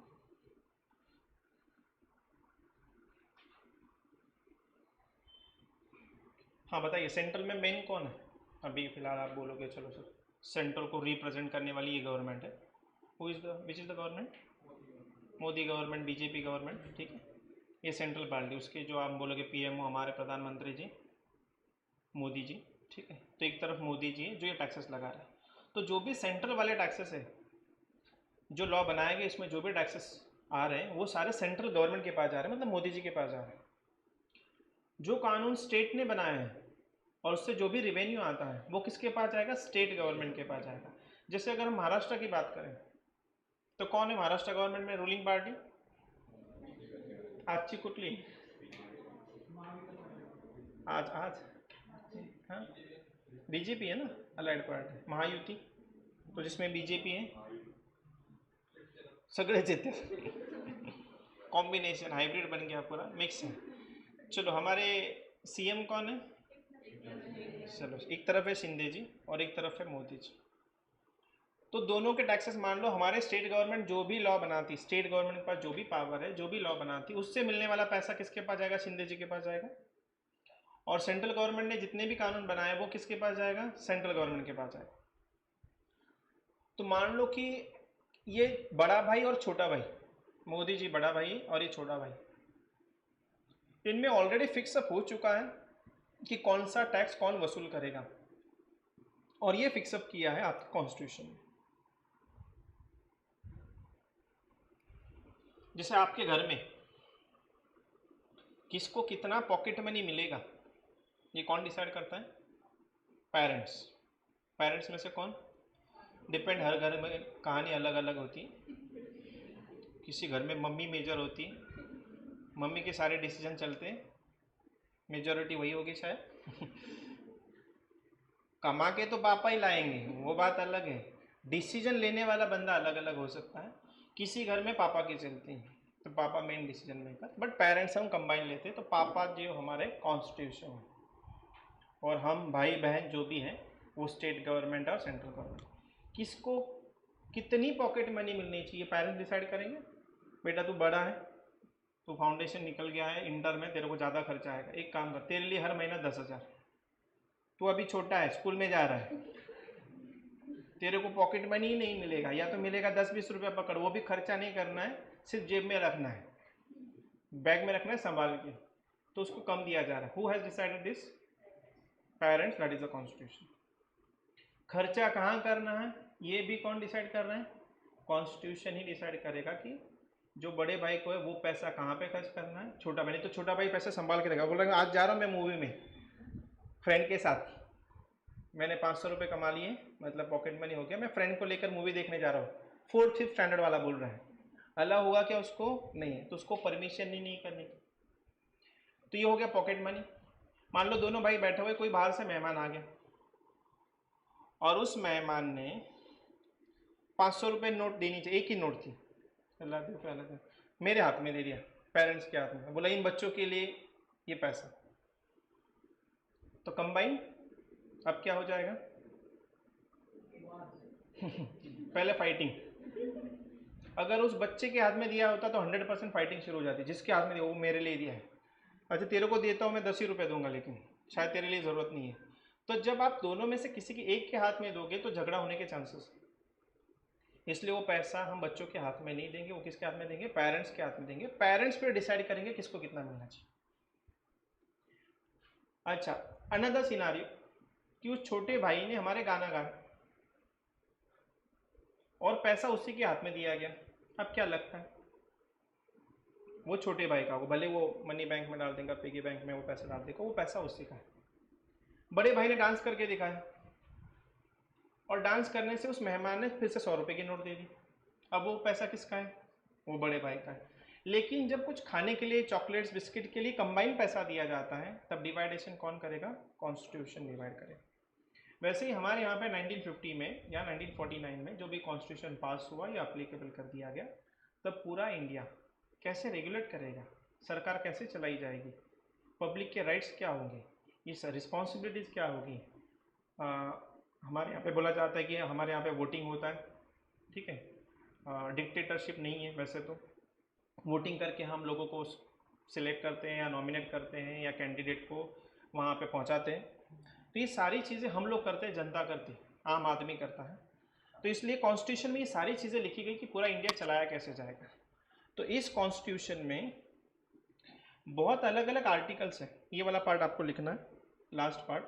हाँ बताइए, सेंट्रल में मेन कौन है? अभी फिलहाल आप बोलोगे चलो सर, सेंट्रल को रिप्रेजेंट करने वाली ये गवर्नमेंट है। Who is the which is the government? Modi government, BJP government, ठीक है। ये सेंट्रल पार्टी, उसके जो आप बोलोगे पीएमओ हमारे प्रधानमंत्री जी मोदी जी, ठीक है। तो एक तरफ मोदी जी है जो ये टैक्सेस लगा रहे हैं, तो जो भी सेंट्रल वाले टैक्सेस है, जो लॉ बनाए गए इसमें जो भी टैक्सेस आ रहे हैं वो सारे सेंट्रल गवर्नमेंट के पास जा रहे हैं, मतलब मोदी जी के पास जा रहे हैं। जो कानून स्टेट ने बनाए हैं और उससे जो भी रेवेन्यू आता है वो किसके पास जाएगा? स्टेट गवर्नमेंट के पास जाएगा। जैसे अगर हम महाराष्ट्र की बात करें तो कौन है महाराष्ट्र गवर्नमेंट में रूलिंग पार्टी? आजची कुठली? आज आज हाँ, बीजेपी है ना, अलाइड पार्टी, महायुति, तो जिसमें बीजेपी है सगळेच येते, कॉम्बिनेशन हाइब्रिड बन गया, पूरा मिक्स है। चलो, हमारे सीएम कौन है? चलो, एक तरफ है शिंदे जी और एक तरफ है मोदी जी। तो दोनों के टैक्सेस मान लो, हमारे स्टेट गवर्नमेंट जो भी लॉ बनाती, स्टेट गवर्नमेंट के पास जो भी पावर है, जो भी लॉ बनाती, उससे मिलने वाला पैसा किसके पास जाएगा? शिंदे जी के पास जाएगा। और सेंट्रल गवर्नमेंट ने जितने भी कानून बनाए वो किसके पास जाएगा? सेंट्रल गवर्नमेंट के पास जाएगा। तो मान लो कि ये बड़ा भाई और छोटा भाई, मोदी जी बड़ा भाई और ये छोटा भाई, इनमें ऑलरेडी फिक्स अप हो चुका है कि कौन सा टैक्स कौन वसूल करेगा, और ये फिक्सअप किया है आपके कॉन्स्टिट्यूशन में। जैसे आपके घर में किसको कितना पॉकेट मनी मिलेगा, ये कौन डिसाइड करता है? पेरेंट्स। पेरेंट्स में से कौन? डिपेंड, हर घर में कहानी अलग अलग होती है। किसी घर में मम्मी मेजर होती है, मम्मी के सारे डिसीजन चलते हैं, मेजॉरिटी वही होगी शायद। कमा के तो पापा ही लाएंगे, वो बात अलग है। डिसीजन लेने वाला बंदा अलग अलग हो सकता है। किसी घर में पापा की चलती है तो पापा main decision maker, but parents हम कंबाइन लेते हैं, तो पापा जो हमारे कॉन्स्टिट्यूशन है, और हम भाई बहन जो भी हैं वो स्टेट गवर्नमेंट और सेंट्रल गवर्नमेंट। किसको कितनी पॉकेट मनी मिलनी चाहिए पेरेंट्स डिसाइड करेंगे। बेटा तू बड़ा है, तू फाउंडेशन निकल गया है, इंटर में तेरे को ज़्यादा खर्चा आएगा, एक काम कर, तेरे लिए हर महीना 10,000। तू अभी छोटा है, स्कूल में जा रहा है, तेरे को पॉकेट मनी ही नहीं मिलेगा, या तो मिलेगा 10-20 रुपया पकड़, वो भी खर्चा नहीं करना है, सिर्फ जेब में रखना है, बैग में रखना है संभाल के, तो उसको कम दिया जा रहा है। Who has decided this? Parents, that is the constitution. खर्चा कहाँ करना है ये भी कौन डिसाइड कर रहे हैं? कॉन्स्टिट्यूशन ही डिसाइड करेगा कि जो बड़े भाई को है वो पैसा कहाँ पे खर्च करना है, छोटा भाई नहीं, तो छोटा भाई पैसा संभाल के रखेगा, बोल रहा आज जा रहा हूँ मैं मूवी में फ्रेंड के साथ, मैंने 500 रुपये कमा लिए, मतलब पॉकेट मनी हो गया, मैं फ्रेंड को लेकर मूवी देखने जा रहा हूँ, 4th-5th स्टैंडर्ड वाला बोल रहा है, अलाउ होगा क्या उसको? नहीं है, तो उसको परमिशन ही नहीं करनी। तो ये हो गया पॉकेट मनी। मान लो दोनों भाई बैठे हुए, कोई बाहर से मेहमान आ गया और उस मेहमान ने 500 रुपये नोट देनी चाहिए, एक ही नोट थी, अलग मेरे हाथ में दे दिया, पेरेंट्स के हाथ में, बोला इन बच्चों के लिए ये पैसा, तो कंबाइन अब क्या हो जाएगा? पहले फाइटिंग, अगर उस बच्चे के हाथ में दिया होता तो 100% फाइटिंग शुरू हो जाती, जिसके हाथ में दिया वो मेरे लिए दिया है, अच्छा तेरे को देता हूँ मैं 10 ही रुपये दूंगा लेकिन शायद तेरे लिए ज़रूरत नहीं है। तो जब आप दोनों में से किसी के एक के हाथ में दोगे तो झगड़ा होने के चांसेस, इसलिए वो पैसा हम बच्चों के हाथ में नहीं देंगे, वो किसके हाथ में देंगे, पेरेंट्स के हाथ में देंगे। पेरेंट्स पे डिसाइड करेंगे किसको कितना मिलना चाहिए। अच्छा, अनदर सिनारियो कि उस छोटे भाई ने हमारे गाना गाया और पैसा उसी के हाथ में दिया गया, अब क्या लगता है वो छोटे भाई का, वो भले वो मनी बैंक में डाल देगा, पिगी बैंक में वो पैसा डाल देगा, वो पैसा उसी का है। बड़े भाई ने डांस करके दिखाया और डांस करने से उस मेहमान ने फिर से 100 रुपये की नोट दे दी, अब वो पैसा किसका है, वो बड़े भाई का है। लेकिन जब कुछ खाने के लिए, चॉकलेट्स बिस्किट के लिए कंबाइन पैसा दिया जाता है, तब डिवाइडेशन कौन करेगा, कॉन्स्टिट्यूशन डिवाइड करेगा। वैसे ही हमारे यहाँ पे 1950 में या 1949 में जो भी कॉन्स्टिट्यूशन पास हुआ या अप्लीकेबल कर दिया गया, तब पूरा इंडिया कैसे रेगुलेट करेगा, सरकार कैसे चलाई जाएगी, पब्लिक के राइट्स क्या होंगे, इस रिस्पॉन्सिबिलिटीज़ क्या होगी। हमारे यहाँ पे बोला जाता है कि हमारे यहाँ पे वोटिंग होता है, ठीक है, डिक्टेटरशिप नहीं है वैसे तो, वोटिंग करके हम लोगों को सिलेक्ट करते हैं या नॉमिनेट करते हैं या कैंडिडेट को वहाँ पे पहुँचाते हैं। तो ये सारी चीज़ें हम लोग करते हैं, जनता करती है, आम आदमी करता है। तो इसलिए कॉन्स्टिट्यूशन में ये सारी चीज़ें लिखी गई कि पूरा इंडिया चलाया कैसे जाएगा। तो इस कॉन्स्टिट्यूशन में बहुत अलग अलग आर्टिकल्स हैं, ये वाला पार्ट आपको लिखना है, लास्ट पार्ट,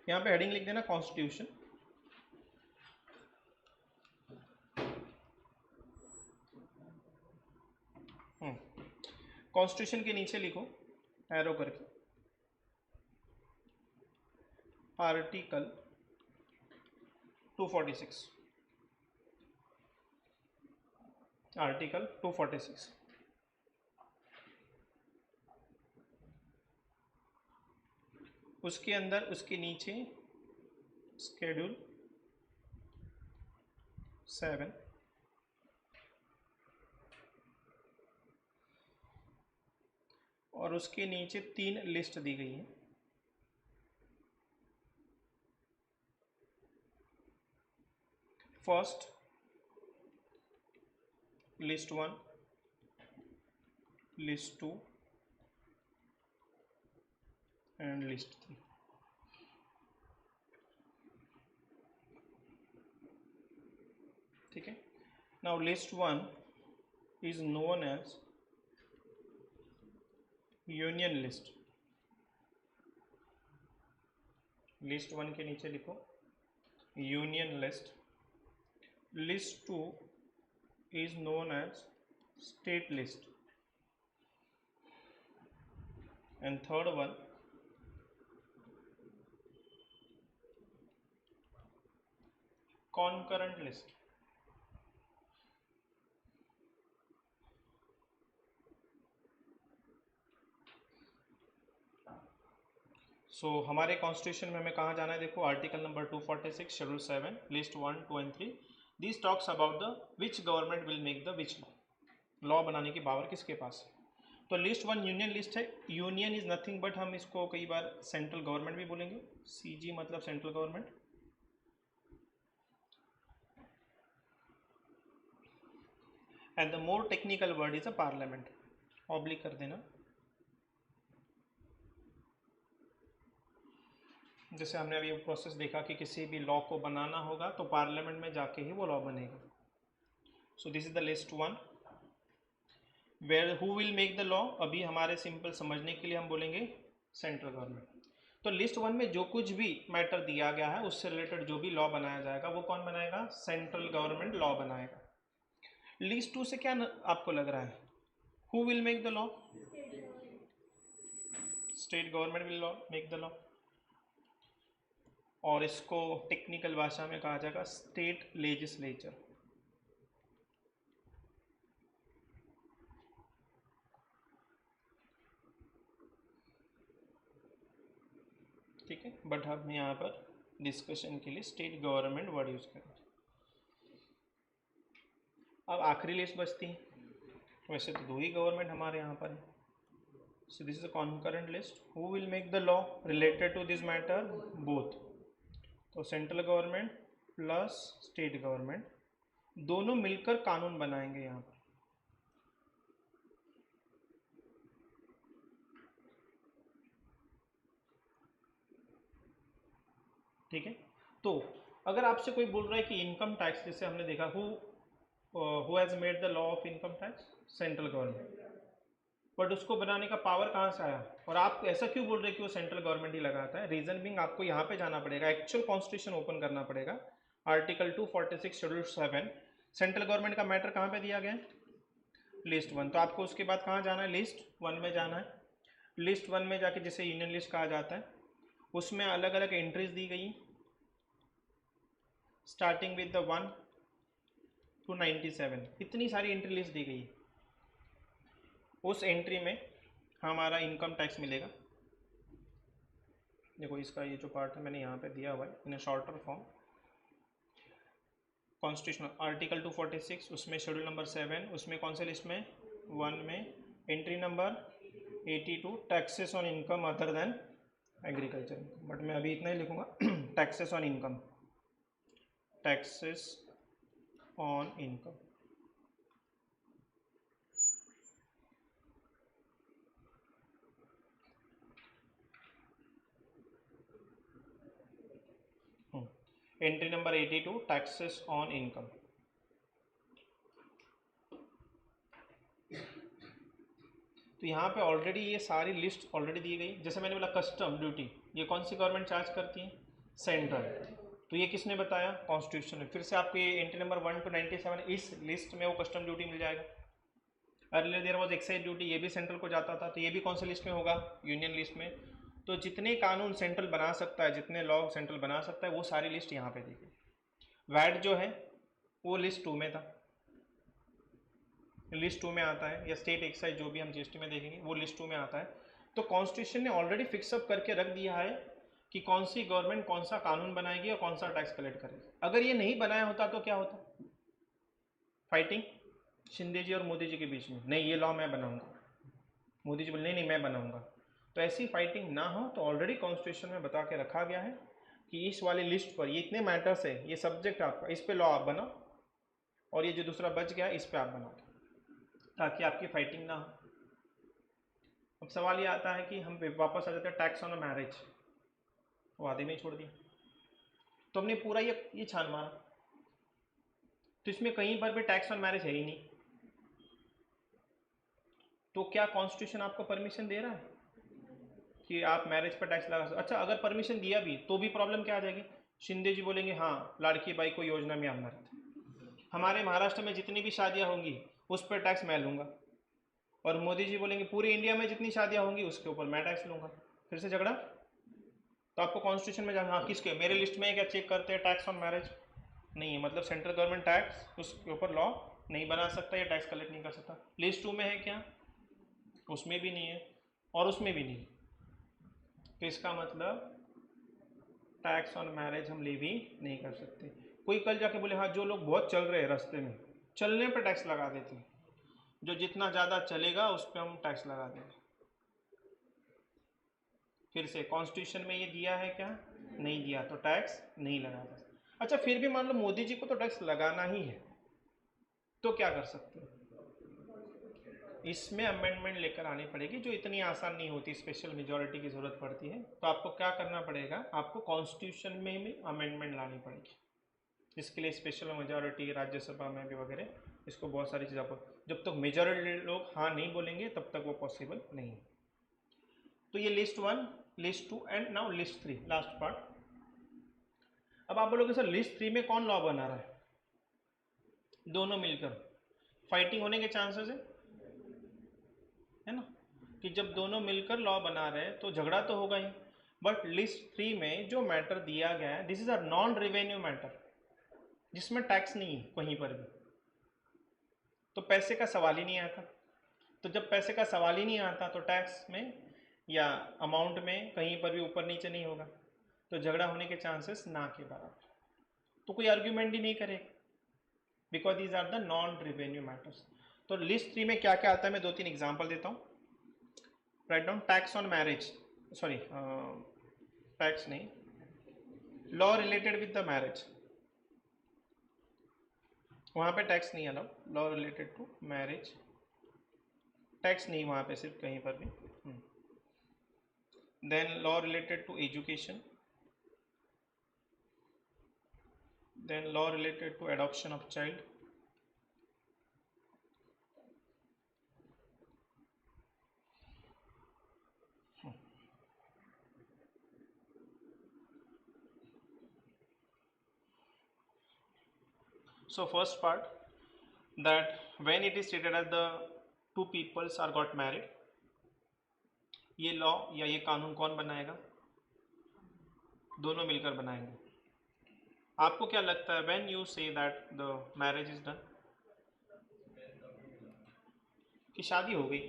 यहाँ पे हेडिंग लिख देना कॉन्स्टिट्यूशन। कॉन्स्टिट्यूशन के नीचे लिखो एरो करके आर्टिकल 246, आर्टिकल 246। उसके अंदर उसके नीचे शेड्यूल 7, और उसके नीचे 3 लिस्ट दी गई है। First list 1, list 2 and list 3। ठीक है, now list 1 is known as union list. List 1 के नीचे लिखो union list. List 2 is known as state list, and third one concurrent list। सो हमारे कॉन्स्टिट्यूशन में हमें कहाँ जाना है, देखो article number 246 schedule 7 list 1, 2 and 3, this talks about the which government will make the which law बनाने की पावर किसके पास है। तो लिस्ट 1 यूनियन लिस्ट है। यूनियन इज नथिंग बट, हम इसको कई बार सेंट्रल गवर्नमेंट भी बोलेंगे, सीजी मतलब central government. And the more technical word is a parliament, oblique कर देना। जैसे हमने अभी प्रोसेस देखा कि किसी भी लॉ को बनाना होगा तो पार्लियामेंट में जाके ही वो लॉ बनेगा। So this is the list 1 where who will make the law, अभी हमारे सिंपल समझने के लिए हम बोलेंगे सेंट्रल गवर्नमेंट। तो लिस्ट 1 में जो कुछ भी मैटर दिया गया है उससे रिलेटेड जो भी लॉ बनाया जाएगा वो कौन बनाएगा, सेंट्रल गवर्नमेंट लॉ बनाएगा। लिस्ट 2 से क्या आपको लग रहा है, who will make the law, state government will make the law, और इसको टेक्निकल भाषा में कहा जाएगा स्टेट लेजिस्लेचर। ठीक है, बट हम यहाँ पर डिस्कशन के लिए स्टेट गवर्नमेंट वर्ड यूज करेंगे। अब आखिरी लिस्ट बचती है, वैसे तो 2 ही गवर्नमेंट हमारे यहाँ पर है। So this is a concurrent list, who will make the law related to this matter, both. तो central government plus state government दोनों मिलकर कानून बनाएंगे यहाँ पर। ठीक है, तो अगर आपसे कोई बोल रहा है कि इनकम टैक्स, जैसे हमने देखा who has made the law of income tax, central government, but उसको बनाने का पावर कहाँ से आया, और आप ऐसा क्यों बोल रहे हैं कि वो सेंट्रल गवर्नमेंट ही लगाता है? रीजन बिंग आपको यहाँ पे जाना पड़ेगा, एक्चुअल कॉन्स्टिट्यूशन ओपन करना पड़ेगा, आर्टिकल 246 शेड्यूल 7, सेंट्रल गवर्नमेंट का मैटर कहाँ पे दिया गया है? लिस्ट 1। तो आपको उसके बाद कहाँ जाना है? लिस्ट 1 में जाना है। लिस्ट 1 में जाके जिसे यूनियन लिस्ट कहा जाता है, उसमें अलग अलग एंट्रीज दी गई स्टार्टिंग विद द 1 to 97, इतनी सारी एंट्री लिस्ट दी गई। उस एंट्री में हमारा इनकम टैक्स मिलेगा। देखो इसका ये जो पार्ट है मैंने यहाँ पे दिया हुआ है इन शॉर्टर फॉर्म। कॉन्स्टिट्यूशनल आर्टिकल 246, उसमें शेड्यूल नंबर 7, उसमें कौन से लिस्ट में? 1 में entry number 82, taxes on income other than agriculture. But मैं अभी इतना ही लिखूंगा taxes on income, taxes on income. Entry number 82, taxes on income. तो यहाँ पे ऑलरेडी ये सारी लिस्ट ऑलरेडी दी गई। जैसे मैंने बोला कस्टम ड्यूटी, ये कौन सी गवर्नमेंट चार्ज करती है? सेंट्रल। तो ये किसने बताया? कॉन्स्टिट्यूशन में। फिर से आपको ये एंट्री नंबर 1 to 97 इस लिस्ट में वो कस्टम ड्यूटी मिल जाएगा। Earlier there was excise duty, ये भी सेंट्रल को जाता था, तो ये भी कौन से लिस्ट में होगा? यूनियन लिस्ट में। तो जितने कानून सेंट्रल बना सकता है, जितने लॉ सेंट्रल बना सकता है, वो सारी लिस्ट यहाँ पे दी गई। वैट जो है वो लिस्ट 2 में था, लिस्ट 2 में आता है, या स्टेट एक्साइज जो भी हम जीएसटी में देखेंगे वो लिस्ट 2 में आता है। तो कॉन्स्टिट्यूशन ने ऑलरेडी फिक्सअप करके रख दिया है कि कौन सी गवर्नमेंट कौन सा कानून बनाएगी और कौन सा टैक्स कलेक्ट करेगी। अगर ये नहीं बनाया होता तो क्या होता? फाइटिंग शिंदे जी और मोदी जी के बीच में, नहीं ये लॉ मैं बनाऊंगा, मोदी जी बोले नहीं नहीं मैं बनाऊंगा। तो ऐसी फाइटिंग ना हो, तो ऑलरेडी कॉन्स्टिट्यूशन में बता के रखा गया है कि इस वाली लिस्ट पर ये इतने मैटर्स है, ये सब्जेक्ट आपका, इस पे लॉ आप बनाओ, और ये जो दूसरा बच गया इस पे आप बनाओ, ताकि आपकी फाइटिंग ना हो। अब सवाल ये आता है कि हम वापस आ जाते हैं टैक्स ऑन मैरिज, वो आधे में ही छोड़ दिया। तो हमने पूरा ये छान मारा, तो इसमें कहीं पर भी टैक्स ऑन मैरिज है ही नहीं। तो क्या कॉन्स्टिट्यूशन आपको परमिशन दे रहा है कि आप मैरिज पर टैक्स लगा सकते? अच्छा, अगर परमिशन दिया भी तो भी प्रॉब्लम क्या आ जाएगी? शिंदे जी बोलेंगे हाँ लाड़की बाई को योजना में अमृत, हमारे महाराष्ट्र में जितनी भी शादियां होंगी उस पर टैक्स मैं लूँगा, और मोदी जी बोलेंगे पूरे इंडिया में जितनी शादियां होंगी उसके ऊपर मैं टैक्स लूँगा। फिर से झगड़ा। तो आपको कॉन्स्टिट्यूशन में जाना, हाँ किसके, मेरे लिस्ट में क्या चेक करते हैं? टैक्स ऑन मैरिज नहीं है, मतलब सेंट्रल गवर्नमेंट टैक्स उसके ऊपर लॉ नहीं बना सकता या टैक्स कलेक्ट नहीं कर सकता। लिस्ट 2 में है क्या? उसमें भी नहीं है और उसमें भी नहीं। तो इसका मतलब टैक्स ऑन मैरिज हम लेवी नहीं कर सकते। कोई कल जाके बोले हाँ जो लोग बहुत चल रहे हैं रास्ते में, चलने पर टैक्स लगा देते हैं, जो जितना ज़्यादा चलेगा उस पर हम टैक्स लगा देंगे। फिर से कॉन्स्टिट्यूशन में ये दिया है क्या? नहीं दिया, तो टैक्स नहीं लगाना। अच्छा फिर भी मान लो मोदी जी को तो टैक्स लगाना ही है, तो क्या कर सकते हैं? इसमें अमेंडमेंट लेकर आनी पड़ेगी, जो इतनी आसान नहीं होती, स्पेशल मेजॉरिटी की ज़रूरत पड़ती है। तो आपको क्या करना पड़ेगा? आपको कॉन्स्टिट्यूशन में भी अमेंडमेंट लानी पड़ेगी। इसके लिए स्पेशल मेजॉरिटी राज्यसभा में भी वगैरह, इसको बहुत सारी चीज़ आपको, जब तक मेजॉरिटी लोग हाँ नहीं बोलेंगे तब तक वो पॉसिबल नहीं है। तो ये list 1, list 2 and now list 3, last part. अब आप बोलोगे सर लिस्ट 3 में कौन लॉ बना रहा है? दोनों मिलकर। फाइटिंग होने के चांसेस है ना, कि जब दोनों मिलकर लॉ बना रहे हैं तो झगड़ा तो होगा ही। बट लिस्ट 3 में जो मैटर दिया गया है, this is a non revenue matter, जिसमें टैक्स नहीं है कहीं पर भी, तो पैसे का सवाल ही नहीं आता। तो जब पैसे का सवाल ही नहीं आता तो टैक्स में या अमाउंट में कहीं पर भी ऊपर नीचे नहीं होगा, तो झगड़ा होने के चांसेस ना के बराबर। तो कोई आर्ग्यूमेंट ही नहीं करेगा, because these are the non revenue matters. तो लिस्ट 3 में क्या क्या आता है, मैं 2-3 एग्जाम्पल देता हूँ। Write down tax on marriage, tax नहीं, law related with the marriage, वहाँ पे टैक्स नहीं allow, law related to marriage tax नहीं वहाँ पे सिर्फ कहीं पर भी। Then law related to education, then law related to adoption of child, so first part that when it is stated as the two peoples are got married, ये लॉ या ये कानून कौन बनाएगा? दोनों मिलकर बनाएंगे। आपको क्या लगता है when you say that the marriage is done, कि शादी हो गई,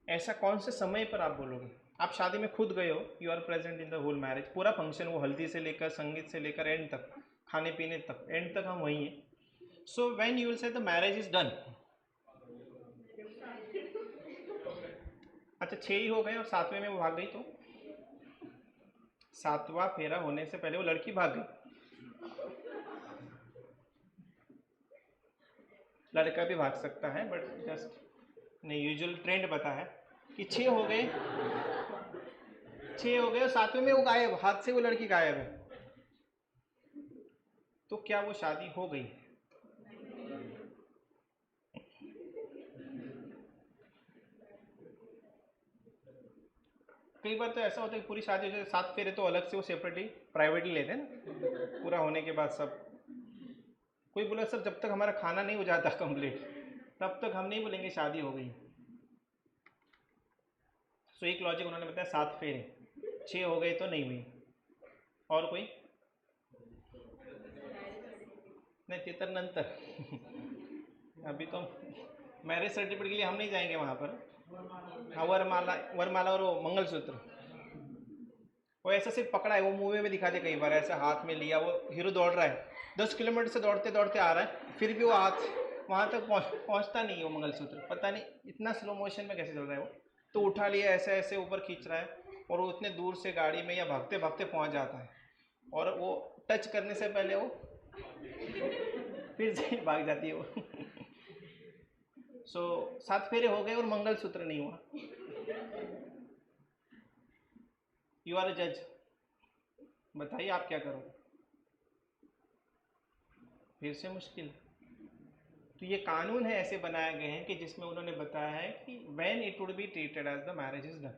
ऐसा कौन से समय पर आप बोलोगे? आप शादी में खुद गए हो, you are present in the whole marriage, पूरा फंक्शन, वो हल्दी से लेकर संगीत से लेकर एंड तक, खाने पीने तक, एंड तक हम वहीं हैं। So when you will say the marriage is done, अच्छा 6 ही हो गए और 7वें में वो भाग गई, तो 7वां फेरा होने से पहले वो लड़की भाग गई। लड़का भी भाग सकता है बट जस्ट नहीं, यूजुअल ट्रेंड पता है कि 6 हो गए, 6 हो गए और 7वें में वो गायब, हाथ से वो लड़की गायब है, तो क्या वो शादी हो गई? कई बार तो ऐसा होता है कि पूरी शादी हो जाए, 7 फेरे तो अलग से वो सेपरेटली प्राइवेटली लेते हैं ना, पूरा होने के बाद सब। कोई बोला सर जब तक हमारा खाना नहीं हो जाता कंप्लीट तब तक हम नहीं बोलेंगे शादी हो गई। सो एक लॉजिक उन्होंने बताया 7 फेरे, 6 हो गए तो नहीं हुई। और कोई नहीं, तीतर नंतर अभी तो मैरिज सर्टिफिकेट के लिए हम नहीं जाएंगे वहाँ पर। हाँ, वरमाला और वो मंगलसूत्र, वो ऐसा सिर्फ पकड़ा है, वो मूवी में दिखाते कई बार, ऐसा हाथ में लिया, वो हीरो दौड़ रहा है 10 किलोमीटर से दौड़ते दौड़ते आ रहा है, फिर भी वो हाथ वहाँ तक पहुँचता नहीं है वो मंगलसूत्र, पता नहीं इतना स्लो मोशन में कैसे चल रहा है वो, तो उठा लिया ऐसे ऐसे ऊपर खींच रहा है और वो उतने दूर से गाड़ी में या भागते भागते पहुँच जाता है, और वो टच करने से पहले वो फिर से भाग जाती है वो। सो 7 फेरे हो गए और मंगलसूत्र नहीं हुआ। यू आर अ जज, बताइए आप क्या करोगे? फिर से मुश्किल। तो ये कानून है ऐसे बनाए गए हैं कि जिसमें उन्होंने बताया है कि when it would be treated as the marriage is done.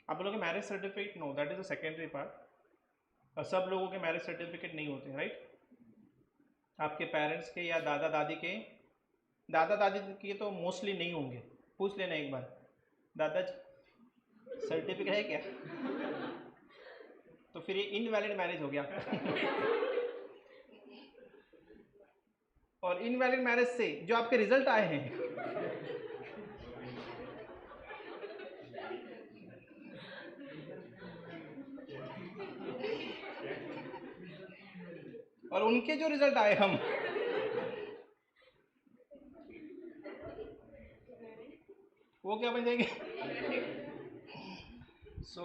आप बोलोगे marriage certificate, no that is a secondary part. और सब लोगों के मैरिज सर्टिफिकेट नहीं होते, राइट? आपके पेरेंट्स के या दादा दादी के, दादा दादी के तो मोस्टली नहीं होंगे, पूछ लेना एक बार, दादाजी सर्टिफिकेट है क्या? तो फिर ये इनवैलिड मैरिज हो गया। और इनवैलिड मैरिज से जो आपके रिजल्ट आए हैं और उनके जो रिजल्ट आए हम, वो क्या बन जाएंगे? सो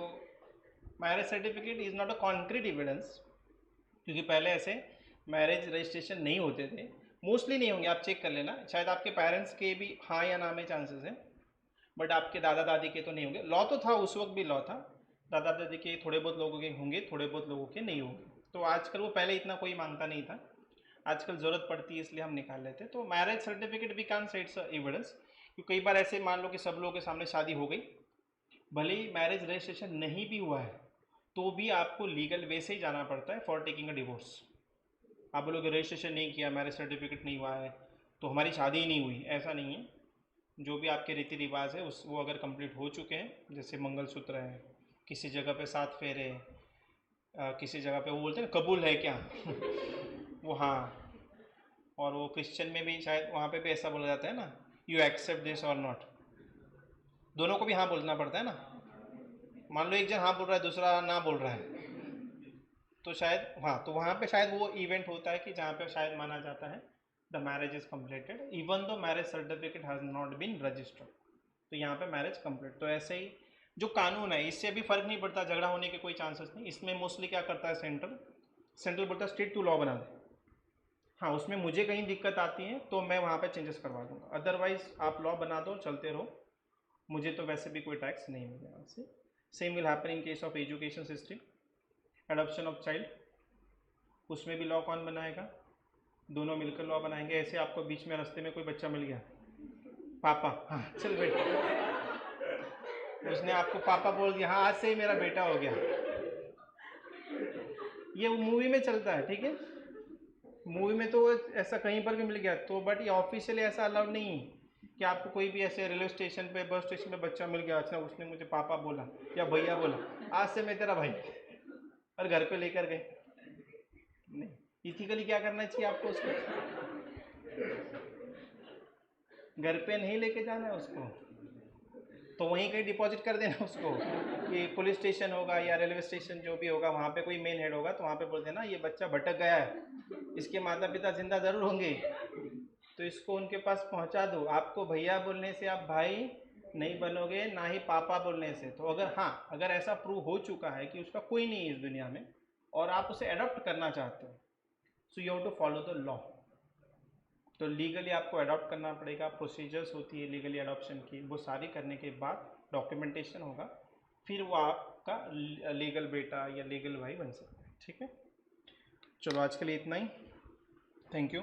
marriage certificate is not a concrete evidence, क्योंकि पहले ऐसे मैरिज रजिस्ट्रेशन नहीं होते थे, मोस्टली नहीं होंगे, आप चेक कर लेना, शायद आपके पेरेंट्स के भी हाँ या ना में चांसेस हैं, बट आपके दादा दादी के तो नहीं होंगे। लॉ तो था, उस वक्त भी लॉ था, दादा दादी के थोड़े बहुत लोगों के होंगे, थोड़े बहुत लोगों के नहीं होंगे। तो आजकल वो पहले इतना कोई मांगता नहीं था, आजकल ज़रूरत पड़ती है इसलिए हम निकाल लेते हैं। तो मैरिज सर्टिफिकेट भी कान से इट्स एविडेंस, क्योंकि कई बार ऐसे मान लो कि सब लोगों के सामने शादी हो गई, भले ही मैरिज रजिस्ट्रेशन नहीं भी हुआ है तो भी आपको लीगल वे से ही जाना पड़ता है फॉर टेकिंग अ डिवोर्स। आप बोलोगे रजिस्ट्रेशन नहीं किया, मैरिज सर्टिफिकेट नहीं हुआ है तो हमारी शादी ही नहीं हुई, ऐसा नहीं है। जो भी आपके रीति रिवाज है उस वो अगर कंप्लीट हो चुके हैं, जैसे मंगलसूत्र है, किसी जगह पे 7 फेरे, किसी जगह पे वो बोलते हैं ना कबूल है क्या वो, हाँ। और वो क्रिश्चियन में भी शायद वहाँ पे भी ऐसा बोला जाता है ना, यू एक्सेप्ट दिस और नॉट, दोनों को भी हाँ बोलना पड़ता है ना। मान लो एक जन हाँ बोल रहा है, दूसरा ना बोल रहा है, तो शायद हाँ, तो वहाँ पे शायद वो इवेंट होता है कि जहाँ पे शायद माना जाता है the marriage is completed even though marriage certificate has not been registered, तो यहाँ पे मैरिज कंप्लीट। तो ऐसे ही जो कानून है इससे भी फर्क नहीं पड़ता, झगड़ा होने के कोई चांसेस नहीं। इसमें मोस्टली क्या करता है सेंट्रल बोलता है स्टेट टू लॉ बना दे, हाँ, उसमें मुझे कहीं दिक्कत आती है तो मैं वहाँ पे चेंजेस करवा दूँगा, अदरवाइज़ आप लॉ बना दो, चलते रहो, मुझे तो वैसे भी कोई टैक्स नहीं मिलेगा उससे। Same will happen in case of education system, adoption of child, उसमें भी लॉ कौन बनाएगा? दोनों मिलकर लॉ बनाएंगे। ऐसे आपको बीच में रास्ते में कोई बच्चा मिल गया, पापा, हाँ चल बेटा, उसने आपको पापा बोल दिया, हाँ आज से ही मेरा बेटा हो गया। ये मूवी में चलता है, ठीक है, मूवी में तो ऐसा कहीं पर भी मिल गया तो, बट ये ऑफिशियली ऐसा अलाउड नहीं है कि आपको कोई भी ऐसे रेलवे स्टेशन पे, बस स्टेशन पे बच्चा मिल गया, अच्छा उसने मुझे पापा बोला या भैया बोला, आज से मैं तेरा भाई, और घर पे लेकर गए। नहीं, इथिकली क्या करना चाहिए आपको? उसको घर पे नहीं लेके जाना है उसको, तो वहीं कहीं डिपॉजिट कर देना उसको, कि पुलिस स्टेशन होगा या रेलवे स्टेशन जो भी होगा, वहाँ पे कोई मेन हेड होगा, तो वहाँ पे बोल देना ये बच्चा भटक गया है, इसके माता पिता जिंदा ज़रूर होंगे, तो इसको उनके पास पहुँचा दो। आपको भैया बोलने से आप भाई नहीं बनोगे, ना ही पापा बोलने से। तो अगर हाँ, अगर ऐसा प्रूव हो चुका है कि उसका कोई नहीं है इस दुनिया में और आप उसे अडॉप्ट करना चाहते हो, so you have to follow the law. तो लीगली आपको अडॉप्ट करना पड़ेगा, प्रोसीजर्स होती है लीगली अडॉप्शन की, वो सारी करने के बाद डॉक्यूमेंटेशन होगा, फिर वो आपका लीगल बेटा या लीगल भाई बन सकता है। ठीक है, चलो आज के लिए इतना ही, थैंक यू।